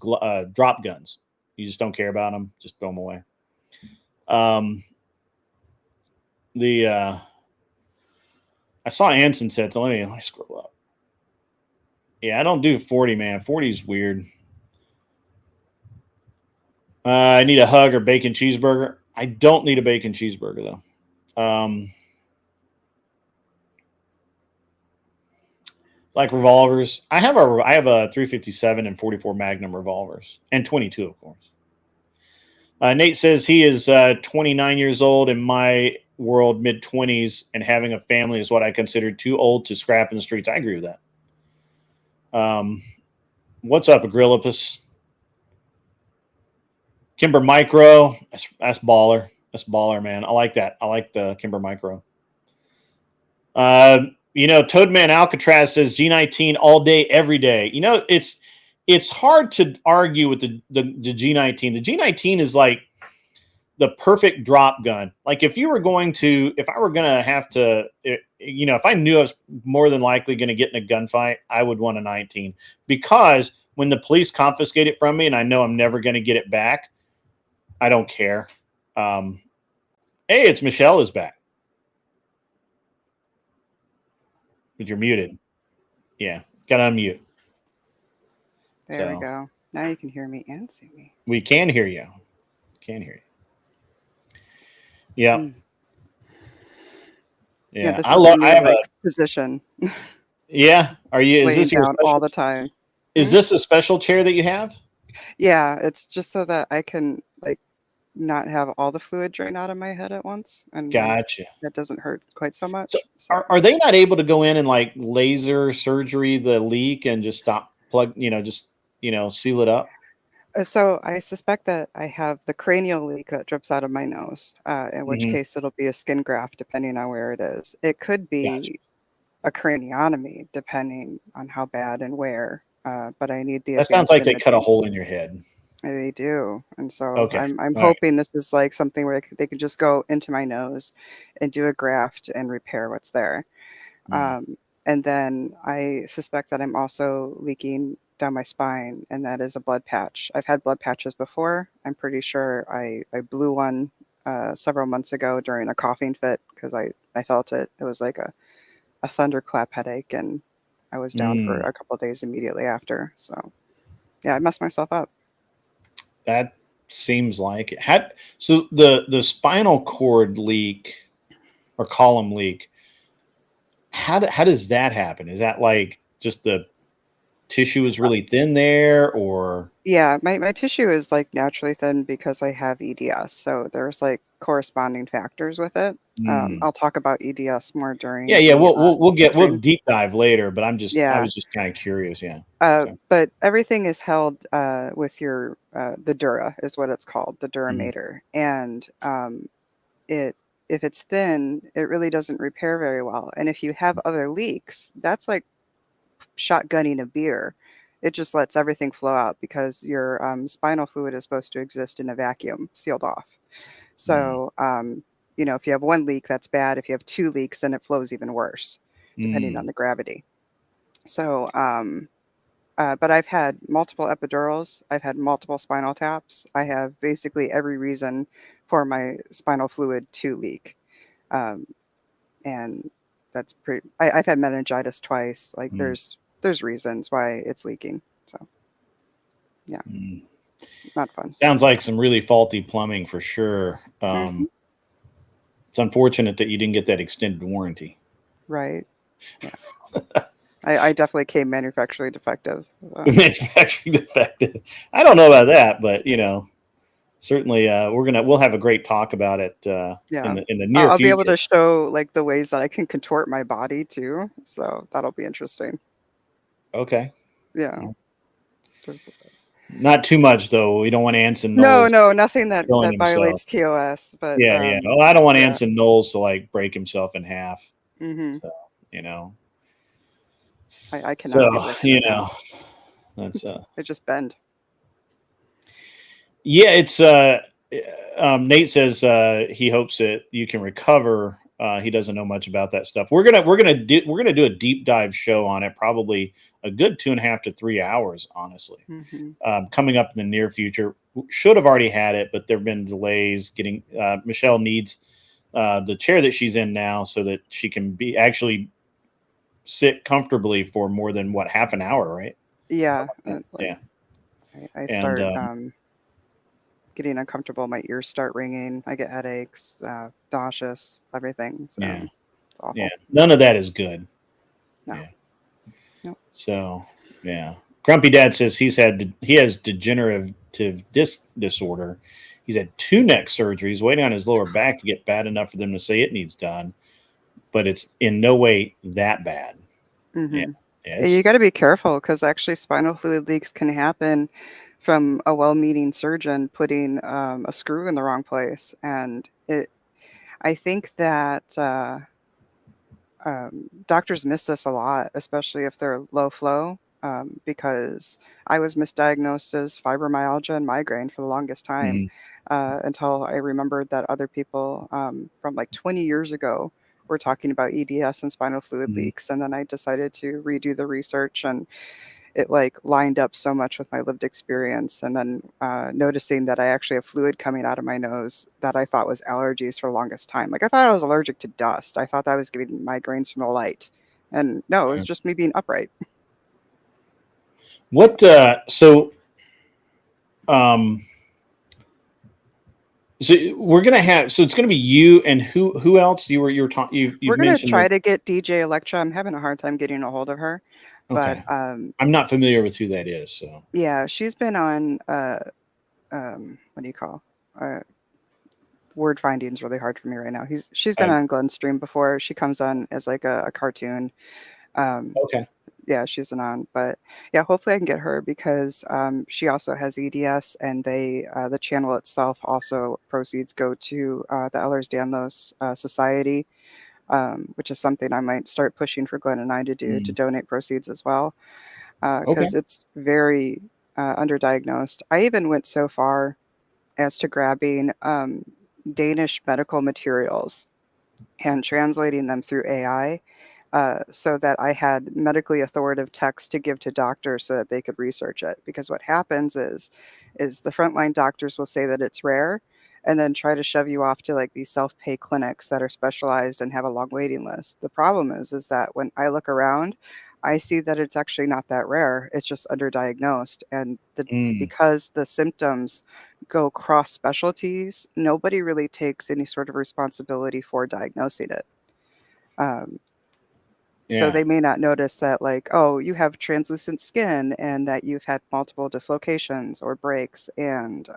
drop guns. You just don't care about them. Just throw them away. I saw Anson said, so let me scroll up. Yeah, I don't do 40, man. 40 is weird. I need a hug or bacon cheeseburger. I don't need a bacon cheeseburger, though. Like revolvers. I have a 357 and 44 Magnum revolvers, and 22, of course. Nate says he is 29 years old. In my world, mid-20s, and having a family is what I consider too old to scrap in the streets. I agree with that. What's up, Agrillipus? Kimber Micro. That's baller. That's baller, man. I like that. I like the Kimber Micro. Toadman Alcatraz says G19 all day, every day. It's hard to argue with the G19. The G19 is like the perfect drop gun. Like if I were going to have to, if I knew I was more than likely going to get in a gunfight, I would want a 19, because when the police confiscate it from me and I know I'm never going to get it back, I don't care. Hey, it's Michelle is back. But you're muted. Yeah, got to unmute. There we go. Now you can hear me and see me. We can hear you. Yeah. Yeah, this I have a position. Yeah. Are you? Is this your down all the time? Is this a special chair that you have? Yeah, it's just so that I can not have all the fluid drain out of my head at once, and gotcha. That doesn't hurt quite so much. So are they not able to go in and laser surgery the leak and just seal it up? So I suspect that I have the cranial leak that drips out of my nose, in which case it'll be a skin graft depending on where it is. It could be a craniotomy depending on how bad and where, but I need the That sounds like they cut a hole in your head. They do. And so I'm hoping this is something where they can just go into my nose and do a graft and repair what's there. And then I suspect that I'm also leaking down my spine, and that is a blood patch. I've had blood patches before. I'm pretty sure I blew one several months ago during a coughing fit because I felt it. It was like a thunderclap headache, and I was down for a couple of days immediately after. So yeah, I messed myself up. That seems like it. So the spinal cord leak or column leak, how does that happen? Is that like just the tissue is really thin there, or Yeah, my tissue is like naturally thin because I have EDS. So there's like corresponding factors with it. I'll talk about EDS more during yeah, the we'll stream. deep dive later, but I Yeah. was just kind of curious. Yeah. Okay. But everything is held with your the dura is what it's called, the Mhm. duramater, and it if it's thin, it really doesn't repair very well. And if you have other leaks, that's like shotgunning a beer. It just lets everything flow out because your spinal fluid is supposed to exist in a vacuum, sealed off. So, if you have one leak, that's bad. If you have two leaks, then it flows even worse, depending on the gravity. So, but I've had multiple epidurals. I've had multiple spinal taps. I have basically every reason for my spinal fluid to leak. And that's pretty, I've had meningitis twice. Like there's reasons why it's leaking. So yeah, not fun. Sounds like some really faulty plumbing for sure. It's unfortunate that you didn't get that extended warranty. Right. Yeah. I definitely came manufacturing defective. Manufacturing defective. I don't know about that, but certainly we'll have a great talk about it in the near I'll future. be able to show like the ways that I can contort my body too. So that'll be interesting. Okay. Yeah. Not too much though. We don't want Anson No, Knowles nothing that violates TOS. But yeah. Well, I don't want Anson Knowles to like break himself in half. So I cannot. So that's I just bend. Yeah, it's Nate says he hopes that you can recover. He doesn't know much about that stuff. We're gonna do a deep dive show on it, probably a good 2.5 to 3 hours, honestly. Coming up in the near future. Should have already had it, but there have been delays getting. Michelle needs the chair that she's in now so that she can actually sit comfortably for more than half an hour, right? Yeah. Yeah. I start getting uncomfortable. My ears start ringing. I get headaches, nauseous, everything. So yeah. It's awful. Yeah. None of that is good. No. Yeah. Nope. So yeah. Grumpy Dad says he has degenerative disc disorder. He's had 2 neck surgeries, waiting on his lower back to get bad enough for them to say it needs done, but it's in no way that bad. Yeah. You got to be careful because actually spinal fluid leaks can happen from a well-meaning surgeon putting a screw in the wrong place. And I think that doctors miss this a lot, especially if they're low flow, because I was misdiagnosed as fibromyalgia and migraine for the longest time until I remembered that other people from like 20 years ago were talking about EDS and spinal fluid leaks. And then I decided to redo the research, and it like lined up so much with my lived experience. And then noticing that I actually have fluid coming out of my nose that I thought was allergies for the longest time. Like I thought I was allergic to dust. I thought that was giving migraines from the light. And no, it was just me being upright. So we're gonna have. So it's gonna be you and who else? We're gonna try to get DJ Electra. I'm having a hard time getting a hold of her. Okay. But I'm not familiar with who that is. So yeah, she's been on what do you call word finding is really hard for me right now. She's been on Glenn's stream before. She comes on as like a cartoon. Okay. Yeah, she's on, but yeah, hopefully I can get her because she also has EDS, and the channel itself also proceeds go to the Ehlers-Danlos Society, which is something I might start pushing for Glenn and I to do, to donate proceeds as well, because it's very underdiagnosed. I even went so far as to grabbing Danish medical materials and translating them through AI so that I had medically authoritative text to give to doctors so that they could research it. Because what happens is the frontline doctors will say that it's rare and then try to shove you off to like these self-pay clinics that are specialized and have a long waiting list. The problem is that when I look around, I see that it's actually not that rare. It's just underdiagnosed. And because the symptoms go cross specialties, nobody really takes any sort of responsibility for diagnosing it. So they may not notice that, like, oh, you have translucent skin and that you've had multiple dislocations or breaks and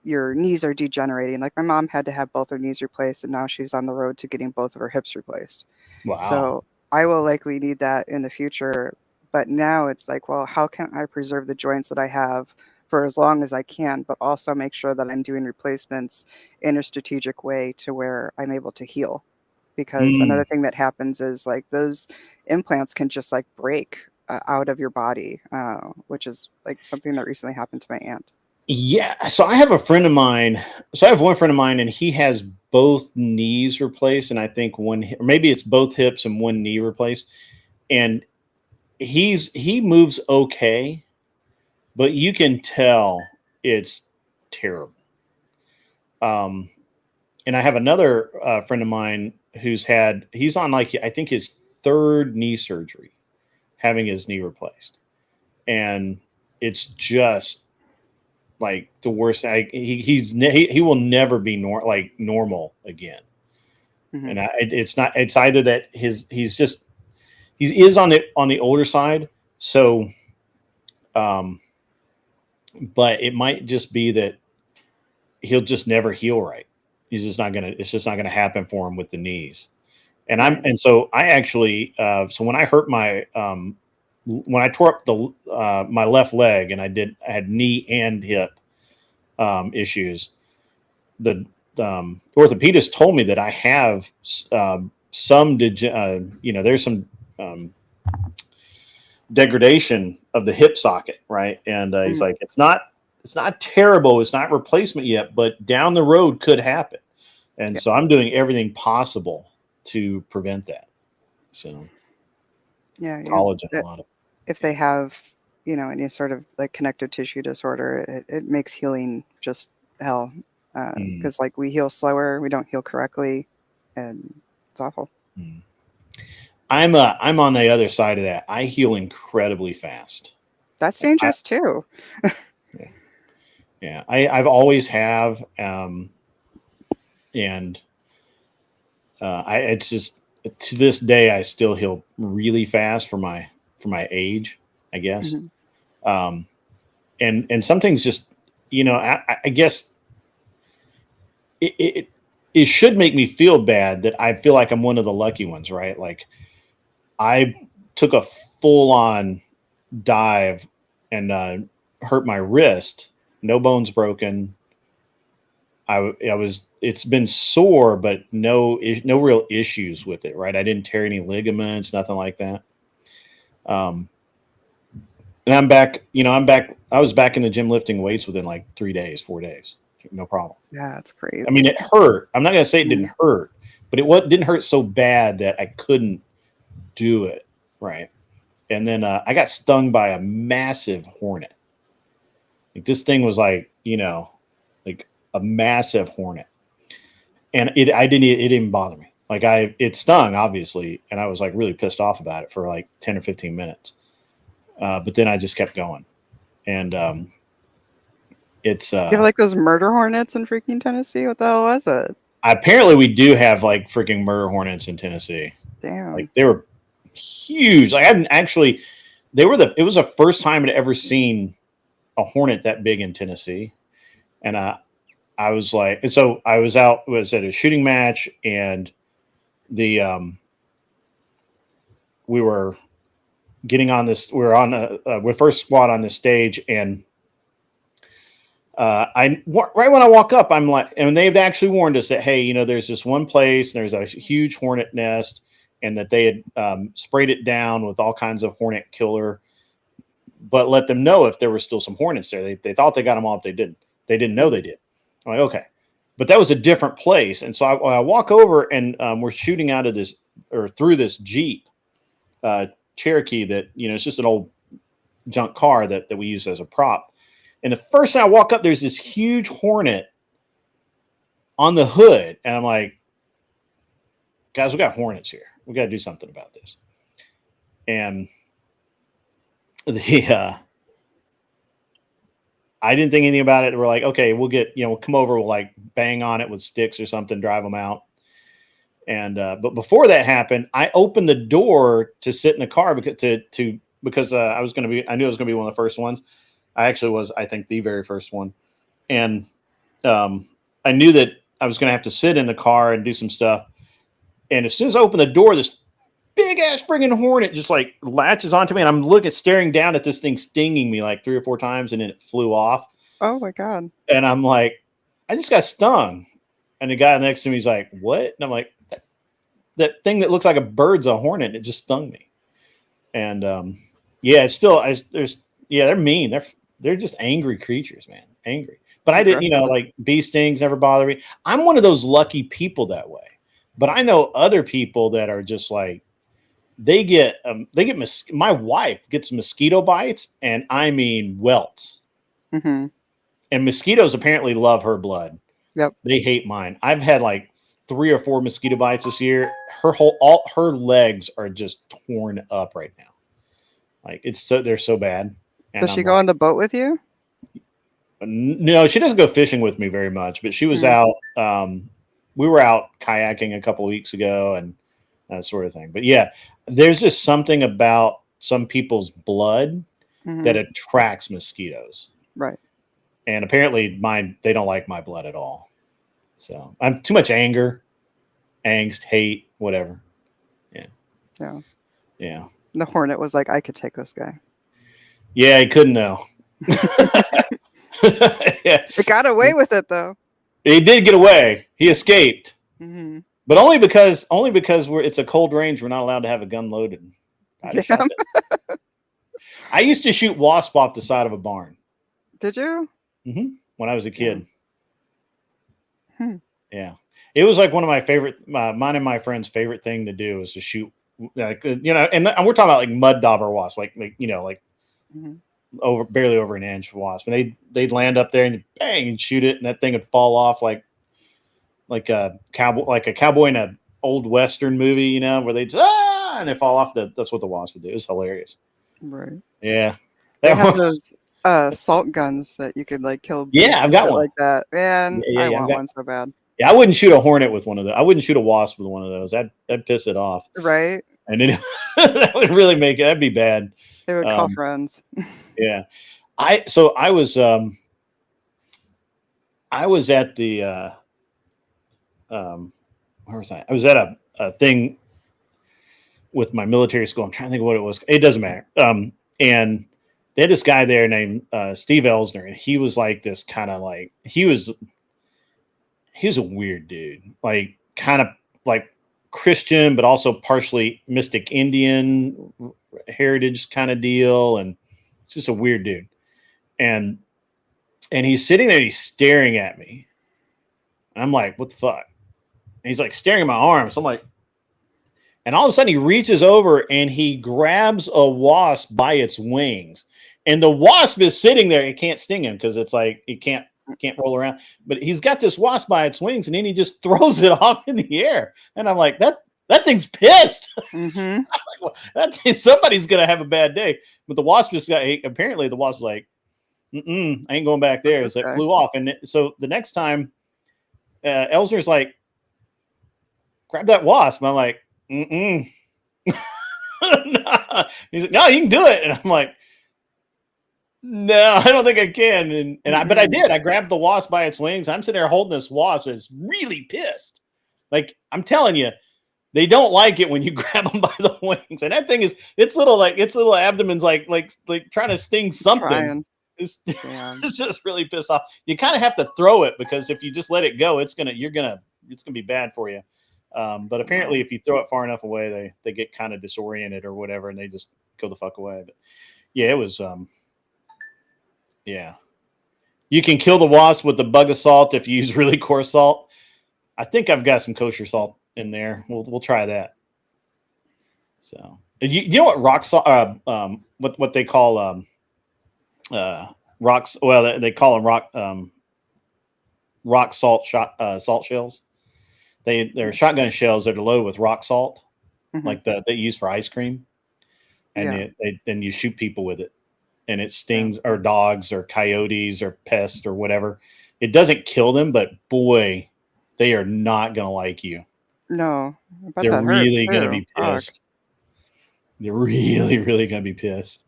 your knees are degenerating. Like my mom had to have both her knees replaced and now she's on the road to getting both of her hips replaced. Wow. So I will likely need that in the future. But now it's like, well, how can I preserve the joints that I have for as long as I can, but also make sure that I'm doing replacements in a strategic way to where I'm able to heal? Because another thing that happens is like those implants can just like break out of your body, which is like something that recently happened to my aunt. Yeah. So I have a friend of mine. So I have one friend of mine and he has both knees replaced. And I think maybe it's both hips and one knee replaced. And he moves okay, but you can tell it's terrible. And I have another friend of mine he's on like, I think his third knee surgery, having his knee replaced. And it's just like the worst. He will never be normal again. Mm-hmm. And it's either that he is on the older side. So, but it might just be that he'll just never heal right. It's just not gonna happen for him with the knees. And so I actually, so when I hurt when I tore up my left leg and I had knee and hip issues, the orthopedist told me that I have there's some degradation of the hip socket, right? And he's like, it's not terrible, it's not replacement yet, but down the road could happen. And so I'm doing everything possible to prevent that. So collagen, a lot of. If they have, any sort of like connective tissue disorder, it makes healing just hell. Because like we heal slower, we don't heal correctly, and it's awful. I'm on the other side of that. I heal incredibly fast. That's dangerous too. Yeah. I've always have, and it's just to this day I still heal really fast for my age, I guess. And some things just, I guess it should make me feel bad that I feel like I'm one of the lucky ones, right? Like I took a full on dive and hurt my wrist, no bones broken. It's been sore, but no real issues with it, right? I didn't tear any ligaments, nothing like that. And I'm back, I was back in the gym lifting weights within like 4 days, no problem. Yeah, that's crazy. I mean, it hurt. I'm not going to say it didn't hurt, but it didn't hurt so bad that I couldn't do it. Right. And then I got stung by a massive hornet. Like this thing was like, like a massive hornet. And it didn't bother me. Like it stung obviously. And I was like really pissed off about it for like 10 or 15 minutes. But then I just kept going. And it's you have like those murder hornets in freaking Tennessee. What the hell was it? Apparently we do have like freaking murder hornets in Tennessee. Damn. Like they were huge. Like I hadn't actually, it was the first time I'd ever seen a hornet that big in Tennessee. And I was like, and so I was at a shooting match and we were getting on this, we were on we're first squad on this stage. And right when I walk up, I'm like, and they've actually warned us that, hey, there's this one place and there's a huge hornet nest and that they had sprayed it down with all kinds of hornet killer, but let them know if there were still some hornets there. They thought they got them all, but they didn't. They didn't know they did. I'm like, okay. But that was a different place. And so I walk over and we're shooting out of this through this Jeep Cherokee that, it's just an old junk car that we use as a prop. And the first time I walk up, there's this huge hornet on the hood. And I'm like, guys, we got hornets here. We got to do something about this. And I didn't think anything about it. We're like, okay, we'll come over. We'll like bang on it with sticks or something, drive them out. And, but before that happened, I opened the door to sit in the car because I knew it was going to be one of the first ones. I actually was, I think, the very first one. And I knew that I was going to have to sit in the car and do some stuff. And as soon as I opened the door, this big ass friggin' hornet just like latches onto me. And I'm staring down at this thing stinging me like 3 or 4 times. And then it flew off. Oh my God. And I'm like, I just got stung. And the guy next to me is like, what? And I'm like, that thing that looks like a bird's a hornet. It just stung me. And it's still, they're mean. They're just angry creatures, man. Angry. But I didn't, like bee stings never bother me. I'm one of those lucky people that way. But I know other people that are just like, my wife gets mosquito bites, and I mean welts. Mm-hmm. And mosquitoes apparently love her blood. Yep. They hate mine. I've had like 3 or 4 mosquito bites this year. All her legs are just torn up right now. Like they're so bad. And Does she go on the boat with you? No, she doesn't go fishing with me very much, but she was out. We were out kayaking a couple of weeks ago and that sort of thing. But yeah, there's just something about some people's blood that attracts mosquitoes. Right. And apparently they don't like my blood at all. So I'm too much anger, angst, hate, whatever. Yeah. Yeah. Yeah. The hornet was like, I could take this guy. Yeah, he couldn't though. Yeah. It got away with it though. He did get away. He escaped. Mm-hmm. But only because it's a cold range. We're not allowed to have a gun loaded. I used to shoot wasp off the side of a barn. Did you? Mm-hmm. When I was a kid. Hmm. Yeah. It was like one of my favorite, mine and my friend's favorite thing to do is to shoot, and we're talking about like mud dauber wasps, like barely over an inch wasp. And they'd land up there and bang and shoot it. And that thing would fall off like a cowboy in an old Western movie, where they just, and they fall off. That's what the wasp would do. It was hilarious. Right. Yeah. They have those salt guns that you could like kill. Yeah, I've got one like that. Man, I want one so bad. Yeah, I wouldn't shoot a hornet with one of those. I wouldn't shoot a wasp with one of those. That'd piss it off. Right. And then that would really make it. That'd be bad. They would call friends. Yeah. I was at the where was I? I was at a thing with my military school. I'm trying to think of what it was. It doesn't matter. And they had this guy there named Steve Elsner, and he was like this kind of like he was a weird dude, like kind of like Christian, but also partially mystic Indian heritage kind of deal. And it's just a weird dude. And he's sitting there, he's staring at me. And I'm like, what the fuck? And he's like staring at my arms. So I'm like, and all of a sudden he reaches over and he grabs a wasp by its wings. And the wasp is sitting there. It can't sting him because it's like, it can't roll around. But he's got this wasp by its wings and then he just throws it off in the air. And I'm like, that thing's pissed. Mm-hmm. I'm like, well, somebody's going to have a bad day. But the wasp apparently the wasp was like, I ain't going back there. So it flew off. And so the next time Elsner's like, grab that wasp. And I'm like, no. He's like, no, you can do it. And I'm like, no, I don't think I can. But I did. I grabbed the wasp by its wings. I'm sitting there holding this wasp that's really pissed. Like, I'm telling you, they don't like it when you grab them by the wings. And that thing its little abdomen's like trying to sting something. It's just really pissed off. You kind of have to throw it because if you just let it go, it's gonna be bad for you. But apparently, if you throw it far enough away, they get kind of disoriented or whatever, and they just go the fuck away. But yeah, it was. Yeah, you can kill the wasp with the bug of salt if you use really coarse salt. I think I've got some kosher salt in there. We'll try that. So you know what rock salt? What they call rocks? Well, they call them rock salt salt shells. They're shotgun shells that are loaded with rock salt, like that you use for ice cream, and then you shoot people with it, and it stings or dogs or coyotes or pests or whatever. It doesn't kill them, but boy, they are not going to like you. No, but they're that really hurts going to too. be pissed. They're really, really going to be pissed.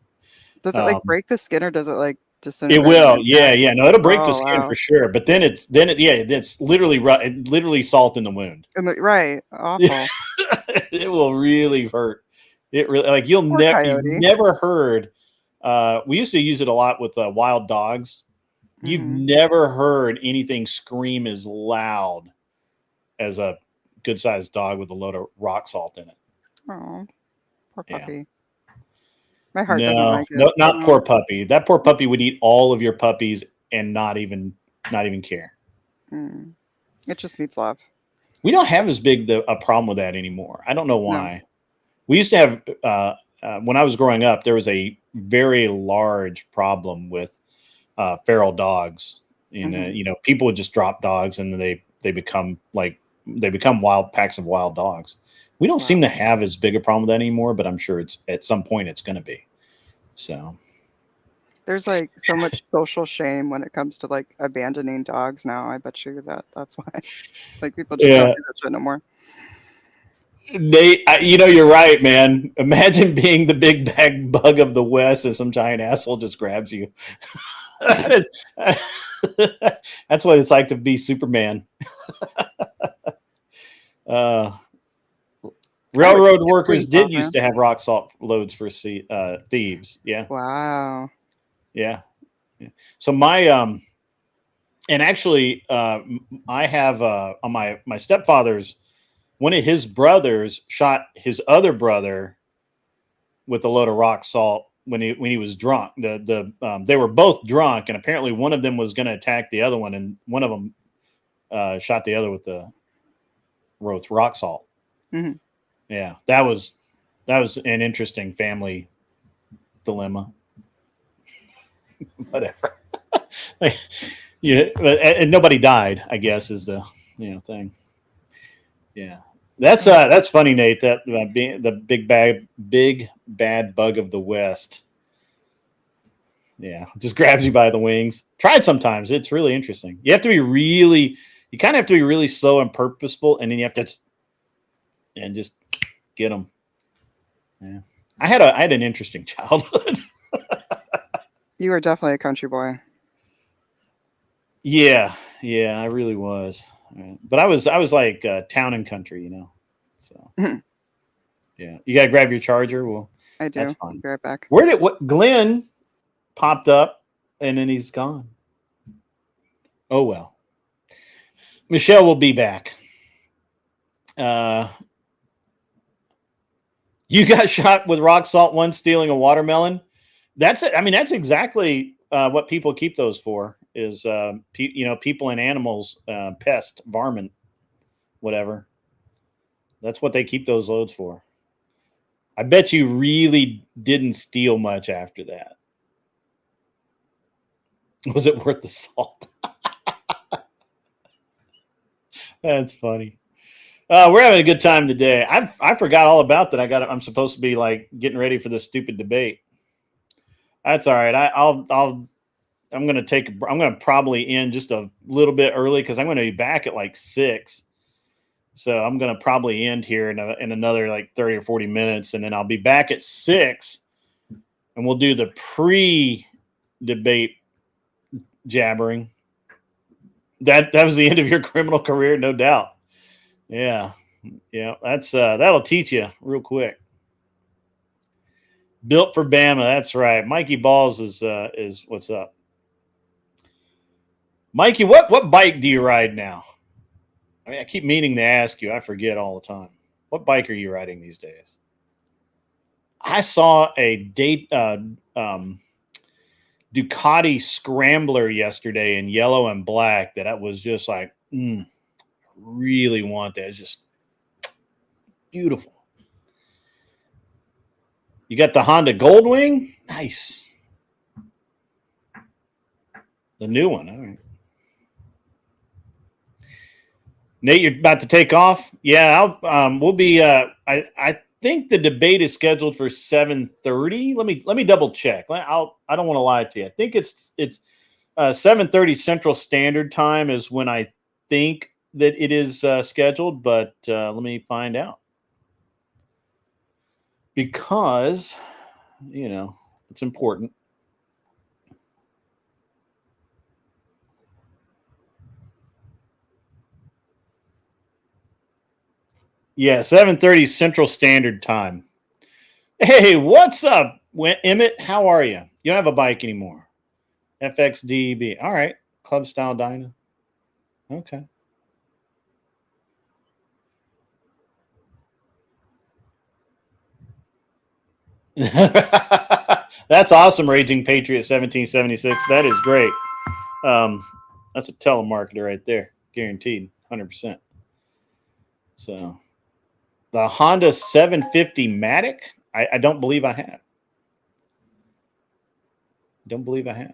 Does it like break the skin or does it like It disintegrate? will, yeah. No, it'll break the Oh, skin wow. for sure. But then it's literally salt in the wound. Right, awful. It will really hurt. It really like you've coyote. never heard. We used to use it a lot with wild dogs. You've never heard anything scream as loud as a good sized dog with a load of rock salt in it. Oh, poor puppy. Yeah. My heart doesn't like it. No, not poor puppy. That poor puppy would eat all of your puppies and not even care. It just needs love. We don't have as big a problem with that anymore. I don't know why. No. We used to have when I was growing up, there was a very large problem with feral dogs. And people would just drop dogs and then they become wild packs of wild dogs. We don't seem to have as big a problem with that anymore, but I'm sure it's at some point it's going to be. So there's like so much social shame when it comes to like abandoning dogs now. I bet you that's why like people just don't do that shit no more. You're right, man. Imagine being the big bag bug of the West and some giant asshole just grabs you. That's what it's like to be Superman. Railroad workers did used to have rock salt loads for thieves. Yeah. Wow. Yeah. So my and actually I have on my stepfather's, one of his brothers shot his other brother with a load of rock salt when he was drunk. They were both drunk, and apparently one of them was going to attack the other one, and one of them shot the other with rock salt. Yeah, that was an interesting family dilemma. Whatever. And nobody died, I guess, is the thing. Yeah, that's funny, Nate. That being the big bad bug of the West. Yeah, just grabs you by the wings. Try it sometimes. It's really interesting. You kind of have to be really slow and purposeful, and then you have to just get them. Yeah, I had an interesting childhood. You were definitely a country boy. Yeah, I really was. But I was like town and country, So yeah, you gotta grab your charger. Well, I do. That's fine. I'll be right back. Glenn popped up and then he's gone. Oh well. Michelle will be back. You got shot with rock salt once stealing a watermelon. That's it. I mean, that's exactly what people keep those for. Is people and animals, pest, varmint, whatever. That's what they keep those loads for. I bet you really didn't steal much after that. Was it worth the salt? That's funny. We're having a good time today. I forgot all about that. I'm supposed to be like getting ready for this stupid debate. That's all right. I'm going to probably end just a little bit early because I'm going to be back at like 6. So I'm going to probably end here in another like 30 or 40 minutes. And then I'll be back at 6 and we'll do the pre-debate jabbering. That was the end of your criminal career, no doubt. Yeah. That's that'll teach you real quick. Built for Bama. That's right. Mikey Balls is what's up. Mikey, what bike do you ride now? I mean, I keep meaning to ask you. I forget all the time. What bike are you riding these days? I saw a Ducati Scrambler yesterday in yellow and black that I was just like, really want that. It's just beautiful. You got the Honda Goldwing? Nice. The new one. All right. Nate, you're about to take off? Yeah, we'll be I think the debate is scheduled for 7:30. Let me double check. I don't want to lie to you. I think it's 7:30 Central Standard Time is when I think that it is scheduled, but let me find out. Because, it's important. Yeah, 7:30 Central Standard Time. Hey, what's up, Emmett? How are you? You don't have a bike anymore. FXDB. All right. Club Style Dyna. Okay. That's awesome, Raging Patriot 1776. That is great. That's a telemarketer right there. Guaranteed. 100%. So the Honda 750 Matic, I don't believe I have. Don't believe I have.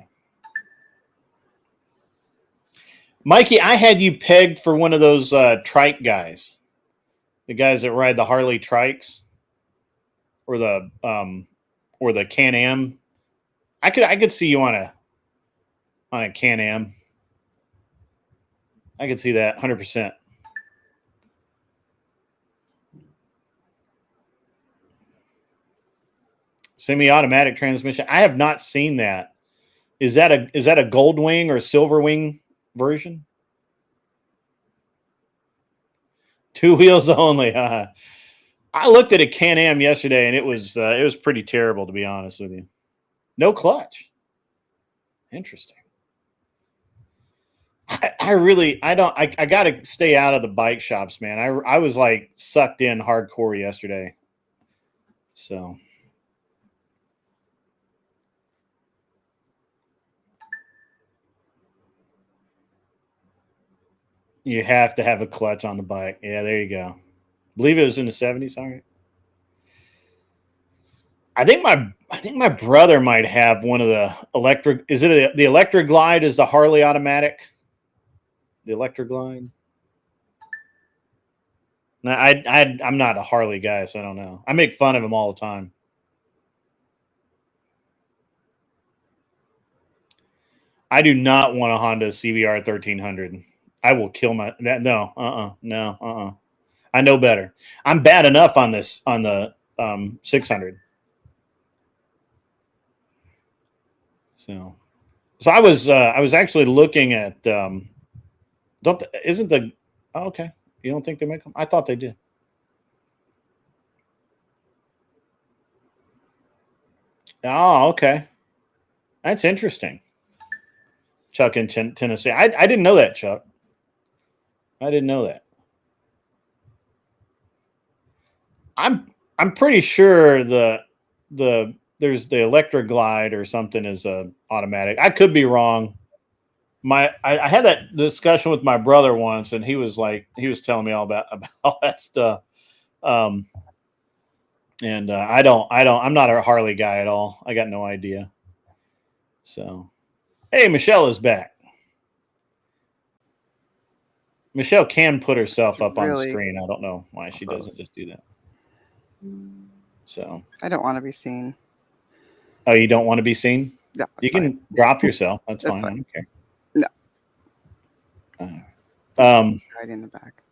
Mikey, I had you pegged for one of those trike guys. The guys that ride the Harley trikes or the Can-Am. I could see you on a Can-Am. I could see that 100%. Semi-automatic transmission. I have not seen that. Is that a gold wing or silver wing version? 2 wheels only. I looked at a Can-Am yesterday, and it was pretty terrible, to be honest with you. No clutch. Interesting. I got to stay out of the bike shops, man. I was like sucked in hardcore yesterday. So. You have to have a clutch on the bike. Yeah, there you go. I believe it was in the 70s. All right. I think my brother might have one of the electric. Is it the Electra Glide? Is the Harley automatic? The Electra Glide. Now, I'm not a Harley guy, so I don't know. I make fun of him all the time. I do not want a Honda CBR 1300. I will kill that. No. I know better. I'm bad enough on the 600. So I was actually looking at okay. You don't think they make them? I thought they did. Oh, okay. That's interesting. Chuck in Tennessee. I didn't know that, Chuck. I didn't know that. I'm pretty sure there's the Electra Glide or something is a automatic. I could be wrong. I had that discussion with my brother once, and he was telling me all about all that stuff. I'm not a Harley guy at all. I got no idea. So, hey, Michelle is back. Michelle can put herself up on the screen. I don't know why she doesn't just do that. So I don't want to be seen. Oh, you don't want to be seen? No, you can drop yourself. That's fine. I don't care. No. Right in the back.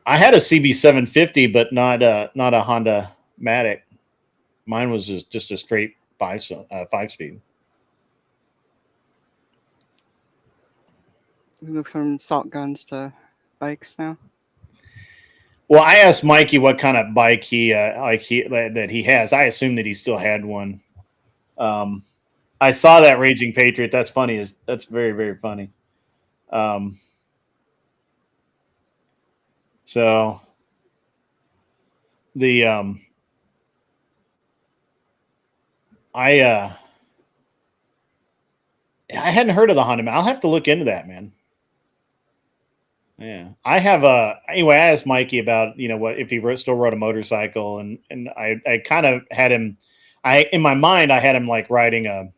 I had a CB750, but not a Honda Matic. Mine was just a straight 5-speed. We move from salt guns to bikes now. Well, I asked Mikey what kind of bike that he has. I assumed that he still had one. I saw that Raging Patriot. That's funny. That's very, very funny. So the I hadn't heard of the Honda. I'll have to look into that, man. Yeah, I have a anyway. I asked Mikey about what if he still rode a motorcycle, and I kind of had him. I in my mind I had him like riding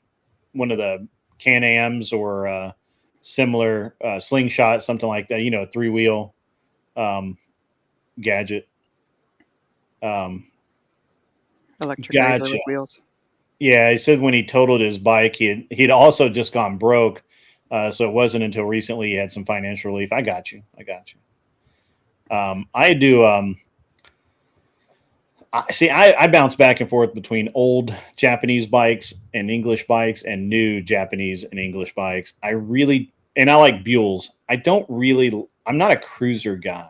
one of the Can-Ams or similar slingshot, something like that. A 3-wheel gadget. Electric razor Gotcha. with wheels. Yeah, he said when he totaled his bike, he'd also just gone broke, so it wasn't until recently he had some financial relief. I got you. I do. I bounce back and forth between old Japanese bikes and English bikes and new Japanese and English bikes. I like Buells. I'm not a cruiser guy.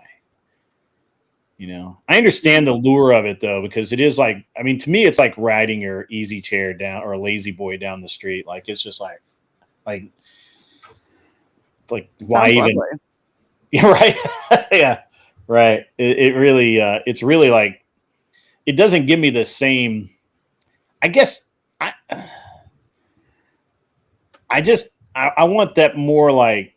I understand the lure of it though, because it is like, to me, it's like riding your easy chair down or a lazy boy down the street. Like, it's just like why Sounds even? lovely. Yeah, right. Yeah, right. It really, it's really like, it doesn't give me the same, I guess I want that more like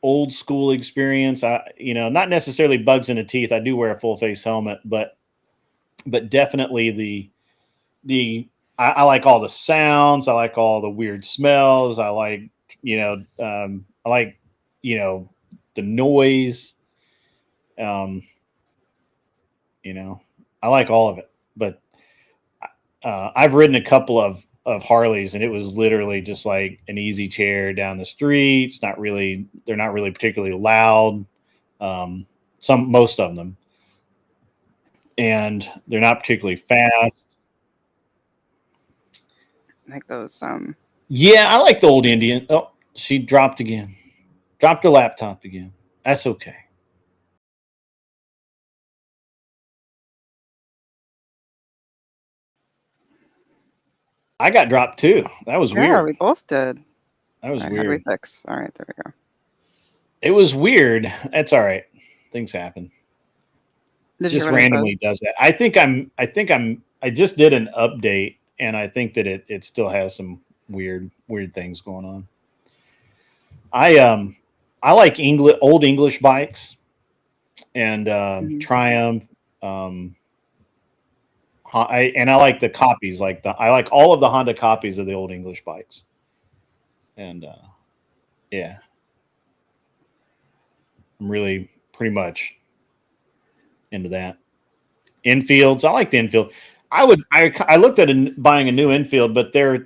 old school experience. Not necessarily bugs in the teeth. I do wear a full face helmet, but definitely I like all the sounds. I like all the weird smells. I like, I like, the noise. I like all of it, but I've ridden a couple of Harleys, and it was literally just like an easy chair down the street. They're not really particularly loud. Most of them, and they're not particularly fast. Like those. Yeah, I like the old Indian. Oh, she dropped again. Dropped her laptop again. That's okay. I got dropped too. That was Yeah, weird. we both did. That was All right, how do we weird. fix? All right, there we go. It was weird. That's all right. Things happen. Did you Just hear what I said? randomly does that. I just did an update, and I think that it still has some weird things going on. I like old English bikes and Triumph. I like the copies, I like all of the Honda copies of the old English bikes. And yeah, I'm really pretty much into that. Infields, I like the infield. I looked at buying a new infield, but they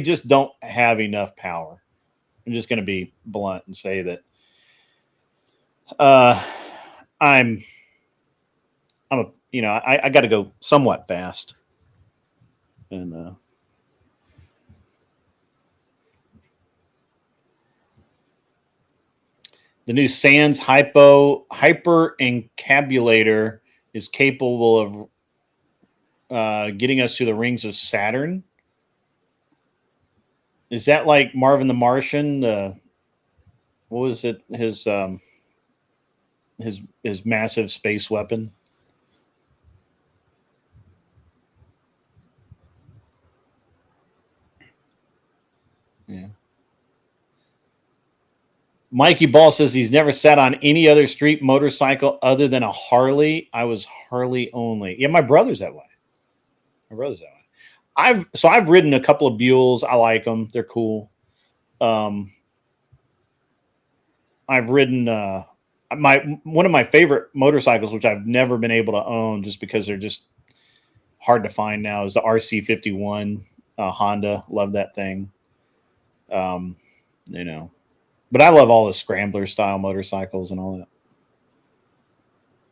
just don't have enough power. I'm just going to be blunt and say that I'm I got to go somewhat fast, and the new Sans hyper encabulator is capable of getting us to the rings of Saturn. Is that like Marvin the Martian? What was it? His massive space weapon. Yeah. Mikey Ball says he's never sat on any other street motorcycle other than a Harley. I was Harley only. Yeah, my brother's that way. I've ridden a couple of Buells. I like them. They're cool. I've ridden one of my favorite motorcycles, which I've never been able to own just because they're just hard to find now, is the RC51 Honda. Love that thing. But I love all the scrambler style motorcycles and all that.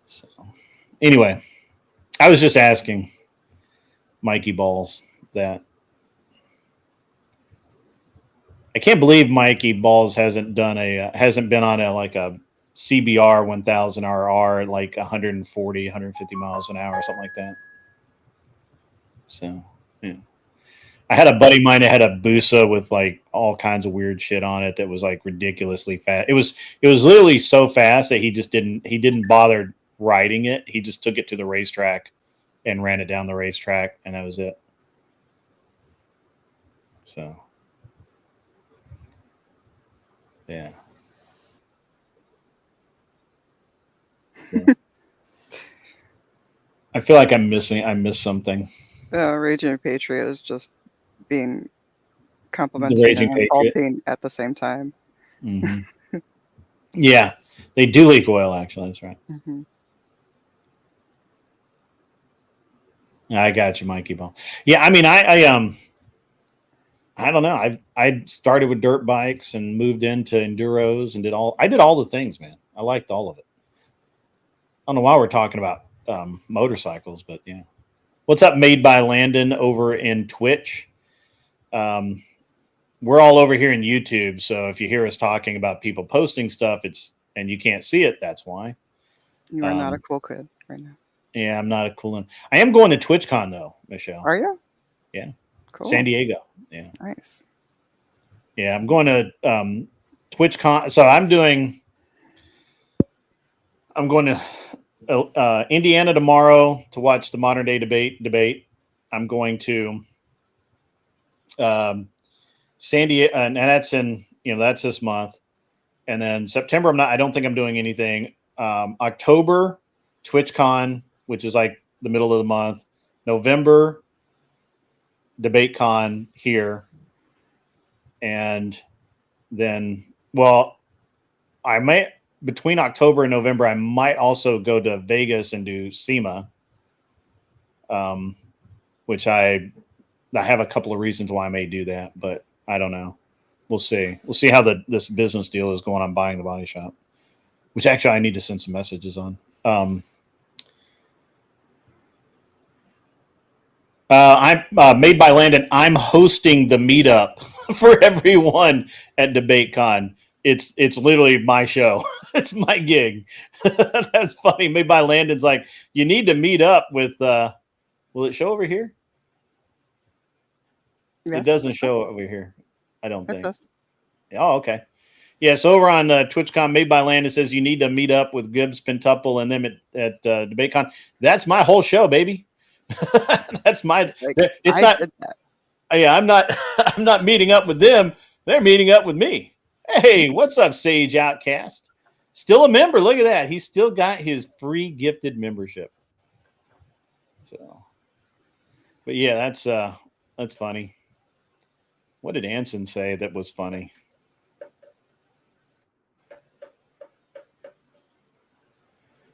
So anyway, I was just asking Mikey Balls that. I can't believe Mikey Balls hasn't been on a CBR 1000 RR at like 140, 150 miles an hour or something like that. So, yeah. I had a buddy of mine that had a Busa with like all kinds of weird shit on it that was like ridiculously fast. It was literally so fast that he didn't bother riding it. He just took it to the racetrack and ran it down the racetrack, and that was it. So Yeah. I feel like I missed something. Raging Patriot is just being The complimenting Raging and Patriot. insulting at the same time. Mm-hmm. Yeah, they do leak oil. Actually, that's right. Mm-hmm. I got you, Mikey Ball. Yeah, I mean, I don't know. I started with dirt bikes and moved into enduros and I did all the things, man. I liked all of it. I don't know why we're talking about motorcycles, but yeah. What's up, Made by Landon over in Twitch? We're all over here in YouTube, so if you hear us talking about people posting stuff, and you can't see it, that's why. You are not a cool kid right now. Yeah, I'm not a cool one. I am going to TwitchCon though, Michelle. Are you? Yeah. Cool. San Diego. Yeah. Nice. Yeah, I'm going to TwitchCon. So I'm going to Indiana tomorrow to watch the modern day debate. I'm going to San Diego, and that's that's this month. And then September, I don't think I'm doing anything. October, TwitchCon, which is like the middle of the month. November, DebateCon here. And then, I might, between October and November, I might also go to Vegas and do SEMA, which I have a couple of reasons why I may do that, but I don't know. We'll see. We'll see how this business deal is going on buying the body shop, which actually I need to send some messages on. I'm Made by Landon. I'm hosting the meetup for everyone at DebateCon. It's literally my show. It's my gig. That's funny. Made by Landon's like, you need to meet up with. Will it show over here? Yes, it doesn't show over here. I don't think. Does. Oh, okay. Yeah, so over on TwitchCon, Made by Landon says you need to meet up with Gibbs, Pentuple, and them at DebateCon. That's my whole show, baby. That's my. It's not. Yeah, I'm not. I'm not meeting up with them. They're meeting up with me. Hey, what's up, Sage Outcast? Still a member. Look at that. He's still got his free gifted membership. So, but yeah, that's funny. What did Anson say that was funny?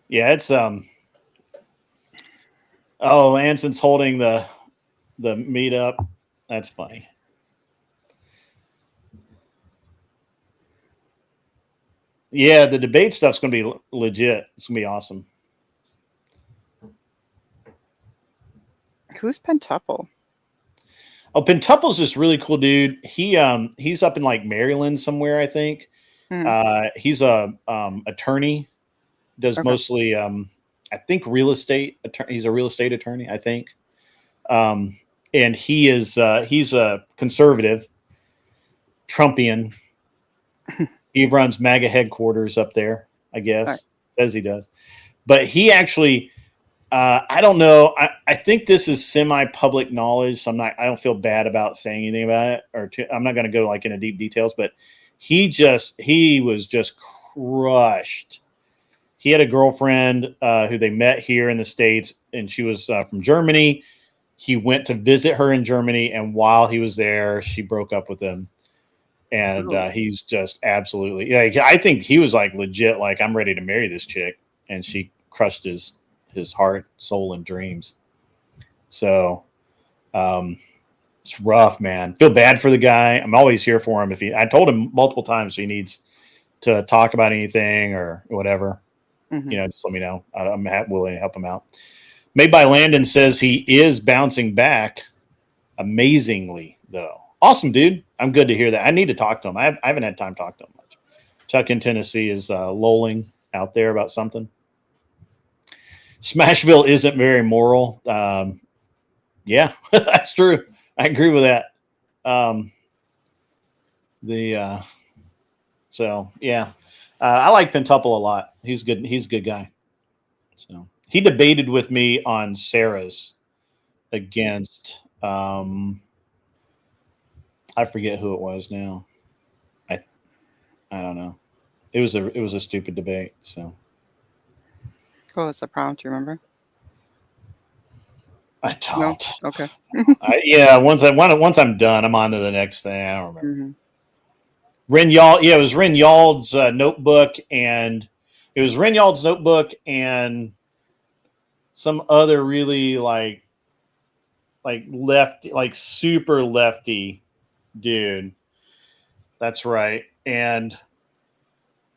Yeah, it's Oh, Anson's holding the meetup. That's funny. Yeah, the debate stuff's going to be legit. It's going to be awesome. Who's Pentuple? Oh, Pentuple's this really cool dude. He's up in like Maryland somewhere, I think. He's a attorney. Does mostly I think real estate. He's a real estate attorney, I think. And he's a conservative, Trumpian. He runs MAGA headquarters up there, I guess. Right. Says he does. But he actually, I don't know. I think this is semi-public knowledge, so I don't feel bad about saying anything about it. I'm not going to go like into deep details, but he was just crushed. He had a girlfriend who they met here in the States, and she was from Germany. He went to visit her in Germany, and while he was there, she broke up with him. And he's just absolutely, yeah. I think he was like legit, like, I'm ready to marry this chick, and she crushed his heart, soul, and dreams. So, it's rough, man. Feel bad for the guy. I'm always here for him. I told him multiple times he needs to talk about anything or whatever. Just let me know. I'm willing to help him out. Made by Landon says he is bouncing back amazingly, though. Awesome, dude. I'm good to hear that. I need to talk to him. I haven't had time to talk to him much. Chuck in Tennessee is lolling out there about something. Smashville isn't very moral. Yeah, that's true. I agree with that. So yeah, I like Pentuple a lot. He's good. He's a good guy. So he debated with me on Sarah's against. I forget who it was now. I don't know. It was a stupid debate. So What was the prompt? Do you remember? I No. don't. Okay. Once I'm done, I'm on to the next thing. I don't remember. Mm-hmm. It was Ren Yald's notebook, and it was Ren Yald's notebook and some other really like lefty, like super lefty dude. That's right. And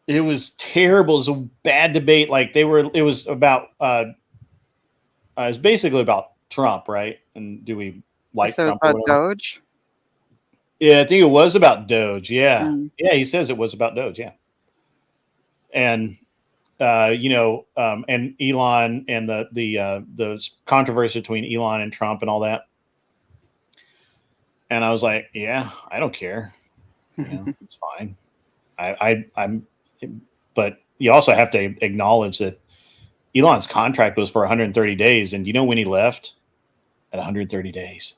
it was terrible. It was a bad debate. Like it was about it was basically about Trump, right? And do we like So it's Trump or about whatever? Doge. Yeah, I think it was about Doge. Yeah. Mm. Yeah, he says it was about Doge, yeah. And and Elon and the controversy between Elon and Trump and all that. And I was like, yeah, I don't care. It's fine. But you also have to acknowledge that Elon's contract was for 130 days. And do you know when he left? At 130 days.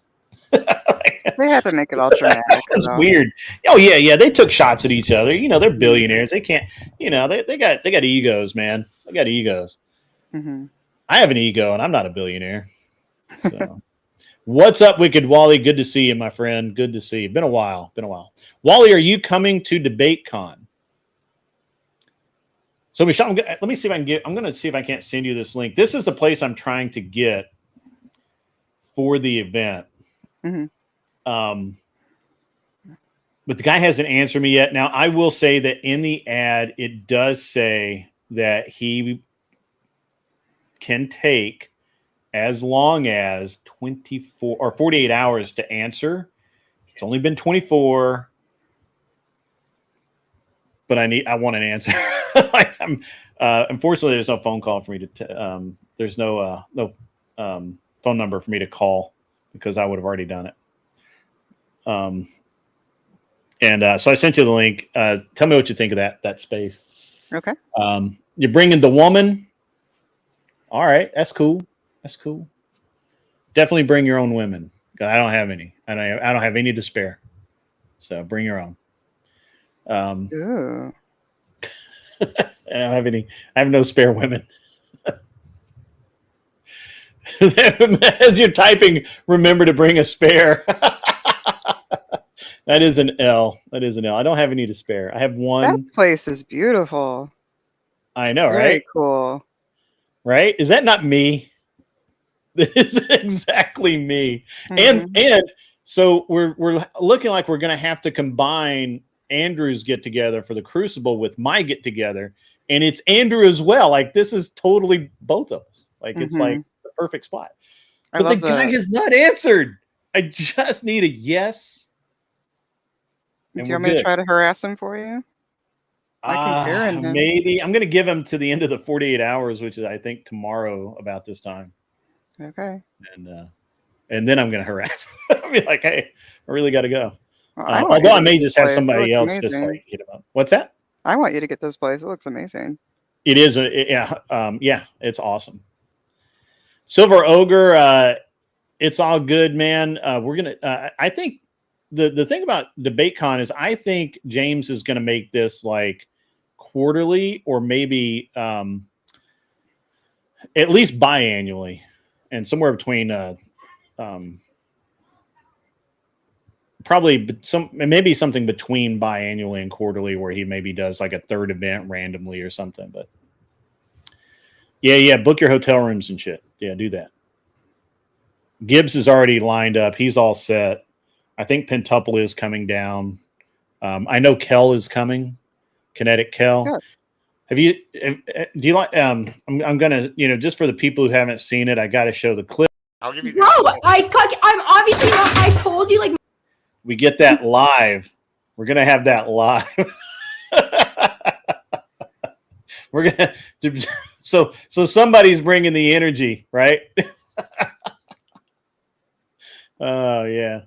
They had to make it all dramatic. It's weird. Oh yeah. They took shots at each other. They're billionaires. They can't, they got egos, man. They got egos. Mm-hmm. I have an ego and I'm not a billionaire. So what's up, Wicked Wally? Good to see you, my friend. Good to see you. Been a while. Wally, are you coming to DebateCon? So Michelle, let me see if I can I'm going to see if I can't send you this link. This is a place I'm trying to get for the event. Mm-hmm. But the guy hasn't answered me yet. Now, I will say that in the ad, it does say that he can take as long as 24 or 48 hours to answer. It's only been 24, but I want an answer. Unfortunately, there's no phone call for me to. There's no phone number for me to call because I would have already done it. So I sent you the link. Tell me what you think of that space. Okay. You're bringing the woman. All right, that's cool. Definitely bring your own women. I don't have any. I don't have any to spare. So bring your own. Ooh. I don't have any. I have no spare women. As you're typing, remember to bring a spare. That is an L. I don't have any to spare. I have one. That place is beautiful. I know, Very right? cool. Right? Is that not me? That is exactly me. Mm-hmm. And so we're looking like we're going to have to combine Andrew's get together for the Crucible with my get together, and it's Andrew as well. Like this is totally both of us. Like it's like the perfect spot. But the guy has not answered. I just need a yes. Do you want me to try to harass him for you? I can Karen him. Maybe I'm going to give him to the end of the 48 hours, which is I think tomorrow about this time. Okay. And then I'm going to harass. I'll be like, hey, I really got to go. Well, although I may just have somebody else just like hit him up. What's that? I want you to get this place. It looks amazing. It is. It's awesome. Silver Ogre. It's all good, man. We're going to, I think the thing about DebateCon is I think James is going to make this like quarterly or maybe at least biannually and somewhere between probably maybe something between biannually and quarterly where he maybe does like a third event randomly or something. But yeah, book your hotel rooms and shit. Yeah, do that. Gibbs is already lined up. He's all set. I think Pentuple is coming down. I know Kel is coming. Kinetic Kel. Good. Do you like? I'm gonna, just for the people who haven't seen it, I got to show the clip. I'll give you. No, I'm obviously not. I told you, like. We get that live. We're gonna have that live. We're gonna. So somebody's bringing the energy, right? Oh yeah.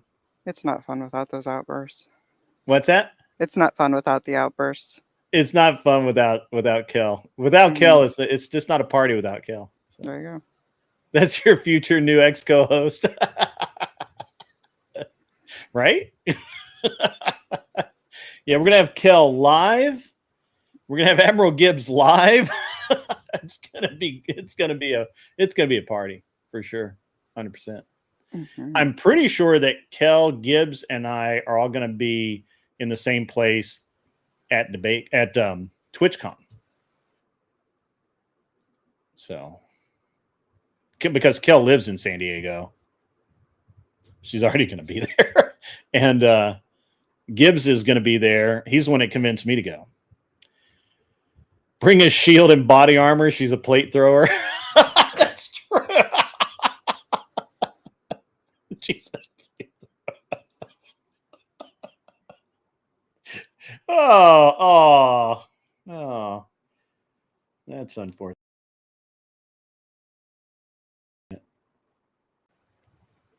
It's not fun without those outbursts. What's that? It's not fun without the outbursts. It's not fun without Kel. Without Kel, it's just not a party without Kel. So. There you go. That's your future new ex co-host, right? Yeah, we're gonna have Kel live. We're gonna have Admiral Gibbs live. It's gonna be a party for sure, 100%. I'm pretty sure that Kel, Gibbs, and I are all gonna be in the same place at TwitchCon. So, because Kel lives in San Diego, she's already gonna be there, and Gibbs is gonna be there. He's the one that convinced me to go. Bring a shield and body armor. She's a plate thrower. That's true. Jesus. Oh. That's unfortunate.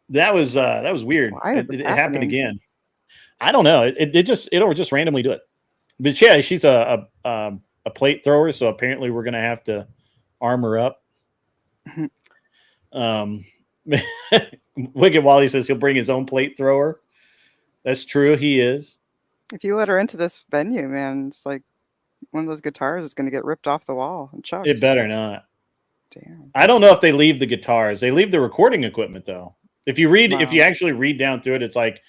That was weird. Why is this It happened happening? again. I don't know. It'll just randomly do it. But yeah, she's a plate thrower, so apparently we're gonna have to armor up. Wicked Wally says he'll bring his own plate thrower. That's true. He is. If you let her into this venue, man, it's like one of those guitars is going to get ripped off the wall and chucked. It better not. Damn. I don't know if they leave the guitars. They leave the recording equipment though. If you actually read down through it, it's like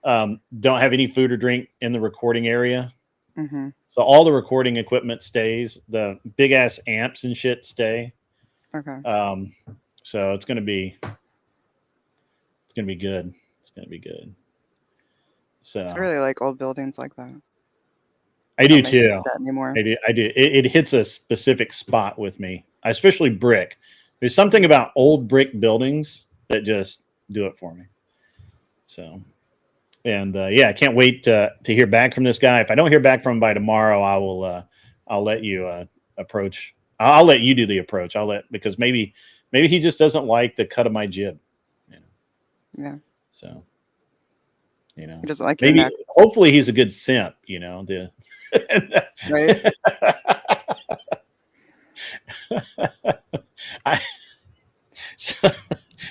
don't have any food or drink in the recording area. Mm-hmm. So all the recording equipment stays. The big ass amps and shit stay. Okay. So it's gonna be good. It's gonna be good. So I really like old buildings like that. I do too. Anymore. I do. It hits a specific spot with me, especially brick. There's something about old brick buildings that just do it for me. So, and yeah, I can't wait to hear back from this guy. If I don't hear back from him by tomorrow, I will. I'll let you approach. I'll let you do the approach. Because maybe he just doesn't like the cut of my jib. You know? Yeah. So, you know, he doesn't like maybe. Your neck. Hopefully, he's a good simp. You know, right. So,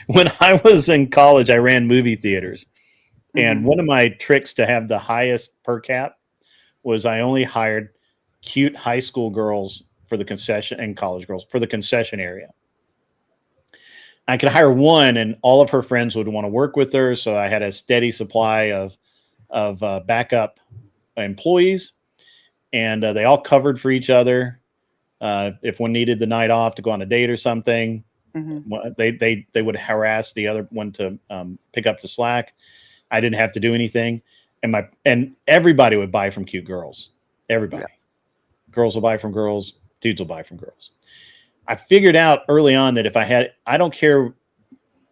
when I was in college, I ran movie theaters. And one of my tricks to have the highest per cap was I only hired cute high school girls for the concession and college girls for the concession area. I could hire one and all of her friends would want to work with her. So I had a steady supply of backup employees, and they all covered for each other. If one needed the night off to go on a date or something, they would harass the other one to pick up the slack. I didn't have to do anything, and everybody would buy from cute girls. Everybody, girls will buy from girls, dudes will buy from girls. I figured out early on that if I don't care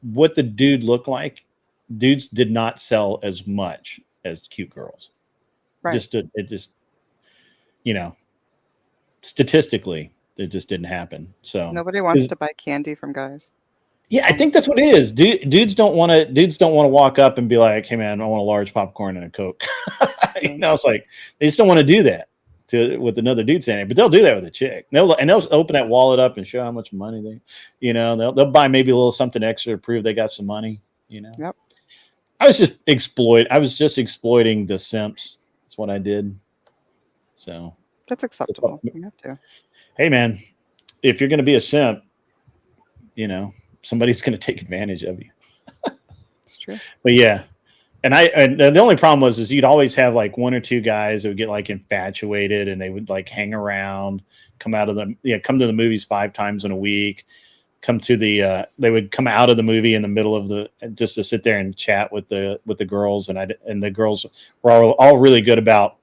what the dude looked like, dudes did not sell as much as cute girls. Right. It just, you know, statistically, it just didn't happen. So nobody wants to buy candy from guys. Yeah, I think that's what it is. Dudes don't want to walk up and be like, "Hey, man, I want a large popcorn and a Coke." You know, it's like they just don't want to do that with another dude standing. But they'll do that with a chick. They'll open that wallet up and show how much money they, you know, they'll buy maybe a little something extra to prove they got some money. You know. Yep. I was just exploiting the simps. That's what I did. So that's acceptable. You have to. Hey, man, if you're going to be a simp, you know, somebody's going to take advantage of you. It's true. But yeah. And the only problem was you'd always have like one or two guys that would get like infatuated and they would like hang around, come to the movies 5 times in a week, they would come out of the movie in the middle of just to sit there and chat with the girls. And the girls were all really good about,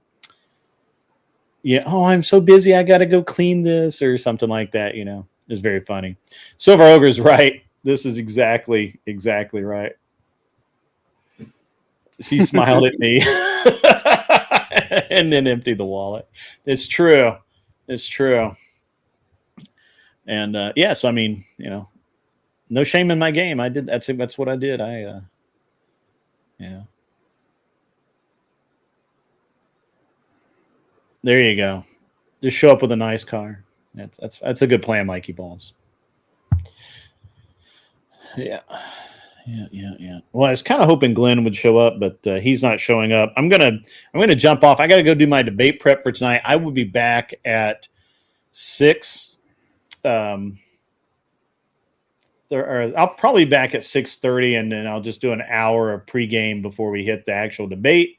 oh, I'm so busy, I got to go clean this or something like that. You know, it's very funny. Silver Ogre's right. This is exactly right. She smiled at me and then emptied the wallet. It's true. And yes, I mean, you know, no shame in my game. I did. That's what I did. There you go. Just show up with a nice car. That's a good plan, Mikey Balls. Yeah. Yeah. Well, I was kind of hoping Glenn would show up, but he's not showing up. I'm gonna jump off. I got to go do my debate prep for tonight. I will be back at 6. I'll probably be back at 6:30, and then I'll just do an hour of pregame before we hit the actual debate.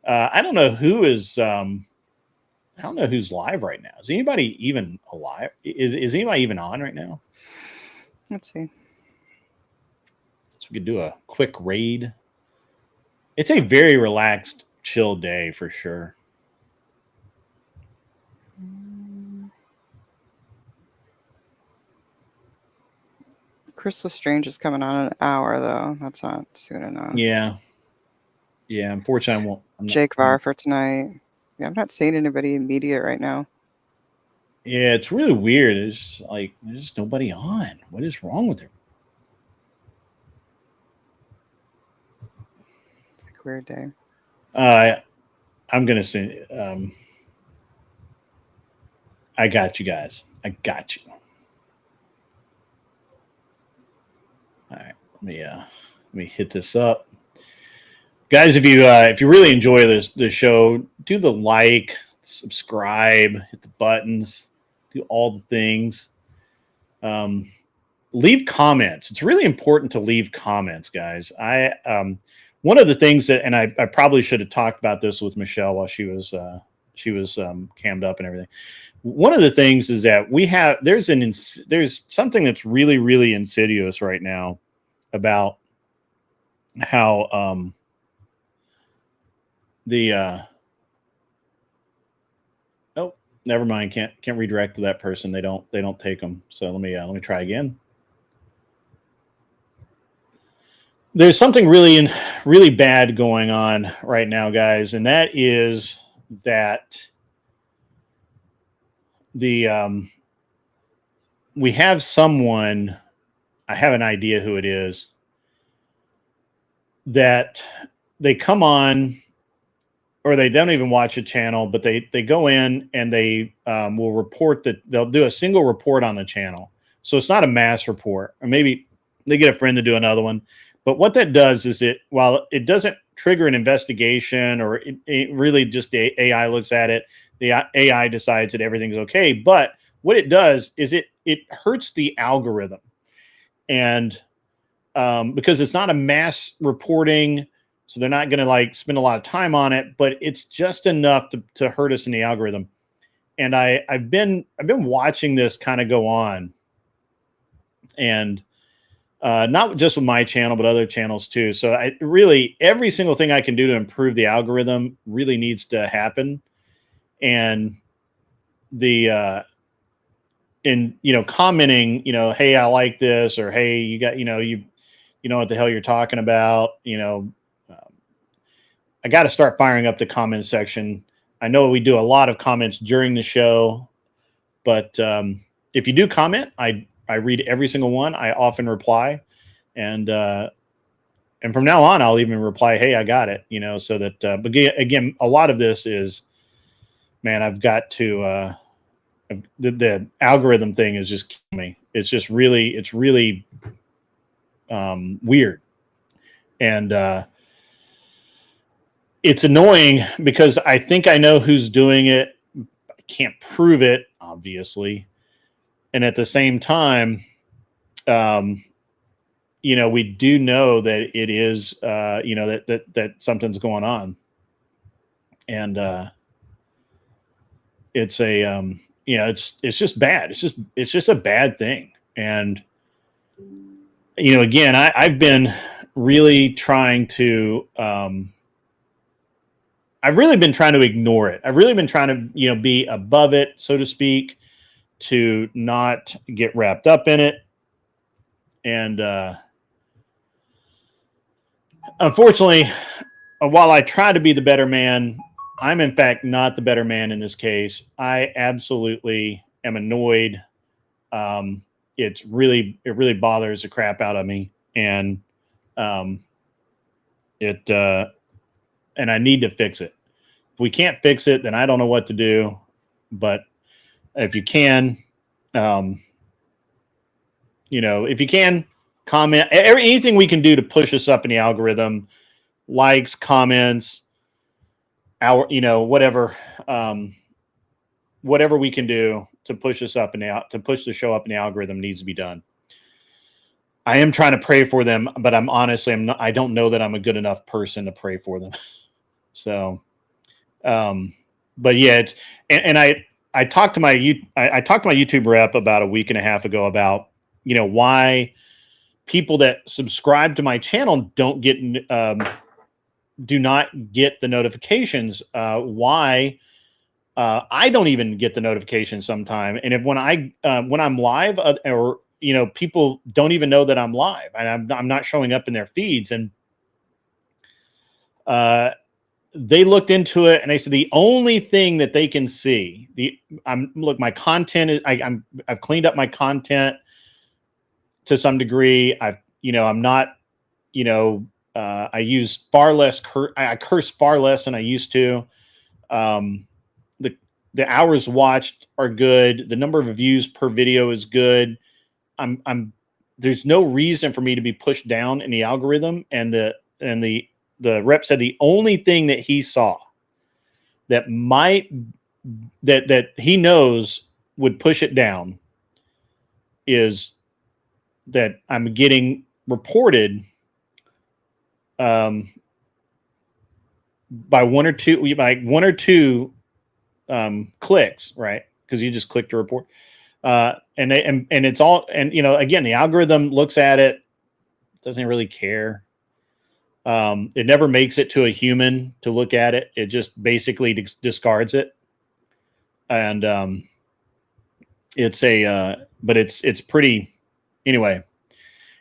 I don't know who is. I don't know who's live right now. Is anybody even alive? Is anybody even on right now? Let's see. So we could do a quick raid. It's a very relaxed, chill day for sure. Chris Lestrange is coming on an hour, though. That's not soon enough. Yeah. Unfortunately, I won't. Jake Varr for tonight. Yeah, I'm not seeing anybody immediate right now. Yeah, it's really weird. It's just like there's just nobody on. What is wrong with her? Like weird day. I'm gonna say. I got you guys. I got you. All right, let me hit this up, guys. If you really enjoy this show, do the like, subscribe, hit the buttons, do all the things. Leave comments. It's really important to leave comments, guys. One of the things that, and I probably should have talked about this with Michelle while she was cammed up and everything. One of the things is that there's something that's really, really insidious right now about how oh, never mind. Can't redirect to that person. They don't take them. So let me try again. There's something really, really bad going on right now, guys, and that is that we have someone. I have an idea who it is. That they come on, or they don't even watch a channel, but they go in and they will report that they'll do a single report on the channel. So it's not a mass report, or maybe they get a friend to do another one. But what that does is while it doesn't trigger an investigation, or it really just the AI looks at it, the AI decides that everything's okay. But what it does is it hurts the algorithm. And because it's not a mass reporting, so they're not going to spend a lot of time on it, but it's just enough to hurt us in the algorithm. And I've been watching this kind of go on, and not just with my channel, but other channels too. So every single thing I can do to improve the algorithm really needs to happen. And commenting, hey, I like this, or hey, you got, you know what the hell you're talking about. I got to start firing up the comment section. I know we do a lot of comments during the show, but if you do comment, I read every single one. I often reply, and from now on, I'll even reply, hey, I got it, so that, but again, a lot of this is, man, I've got to, the algorithm thing is just killing me. It's really weird. And it's annoying because I think I know who's doing it. I can't prove it, obviously. And at the same time, we do know that it is, that something's going on. And it's it's just bad. It's just a bad thing. And, again, I've been really trying to, I've really been trying to ignore it. I've really been trying to, be above it, so to speak, to not get wrapped up in it. And unfortunately, while I try to be the better man, I'm in fact not the better man in this case. I absolutely am annoyed. It really bothers the crap out of me, and and I need to fix it. If we can't fix it, then I don't know what to do. But if you can, if you can, comment, anything we can do to push us up in the algorithm, likes, comments, whatever we can do to push us up to push the show up in the algorithm needs to be done. I am trying to pray for them, but I don't know that I'm a good enough person to pray for them. So, but yeah, I talked to my YouTube rep about a week and a half ago about, why people that subscribe to my channel do not get the notifications. Why I don't even get the notifications sometime. And when I'm live, or people don't even know that I'm live, and I'm not showing up in their feeds. And they looked into it and they said the only thing that they can see my content is I've cleaned up my content to some degree. I'm not, I use far less, I curse far less than I used to. The hours watched are good. The number of views per video is good. There's no reason for me to be pushed down in the algorithm. And the rep said the only thing that he saw that he knows would push it down is that I'm getting reported by one or two clicks, right? Because you just click to report. And it's all, and again, the algorithm looks at it, doesn't really care. It never makes it to a human to look at it. It just basically discards it. And but it's pretty, anyway,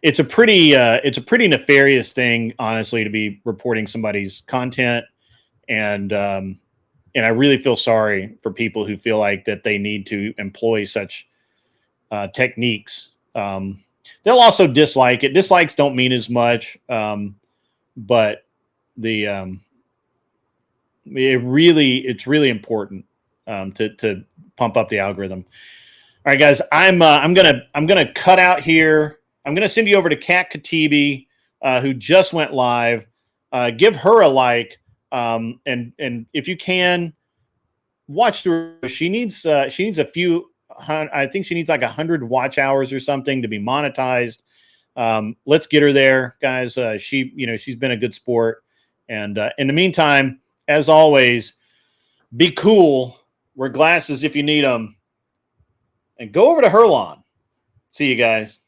it's a pretty nefarious thing, honestly, to be reporting somebody's content. And I really feel sorry for people who feel like that they need to employ such techniques. They'll also dislike it. Dislikes don't mean as much. But it's really important to pump up the algorithm. All right, guys, I'm gonna cut out here. I'm gonna send you over to Kat Katibi, who just went live. Give her a like, and if you can, watch through. She needs a few. I think she needs like 100 watch hours or something to be monetized. Let's get her there, guys. She's been a good sport. And in the meantime, as always, be cool. Wear glasses if you need them. And go over to her lawn. See you guys.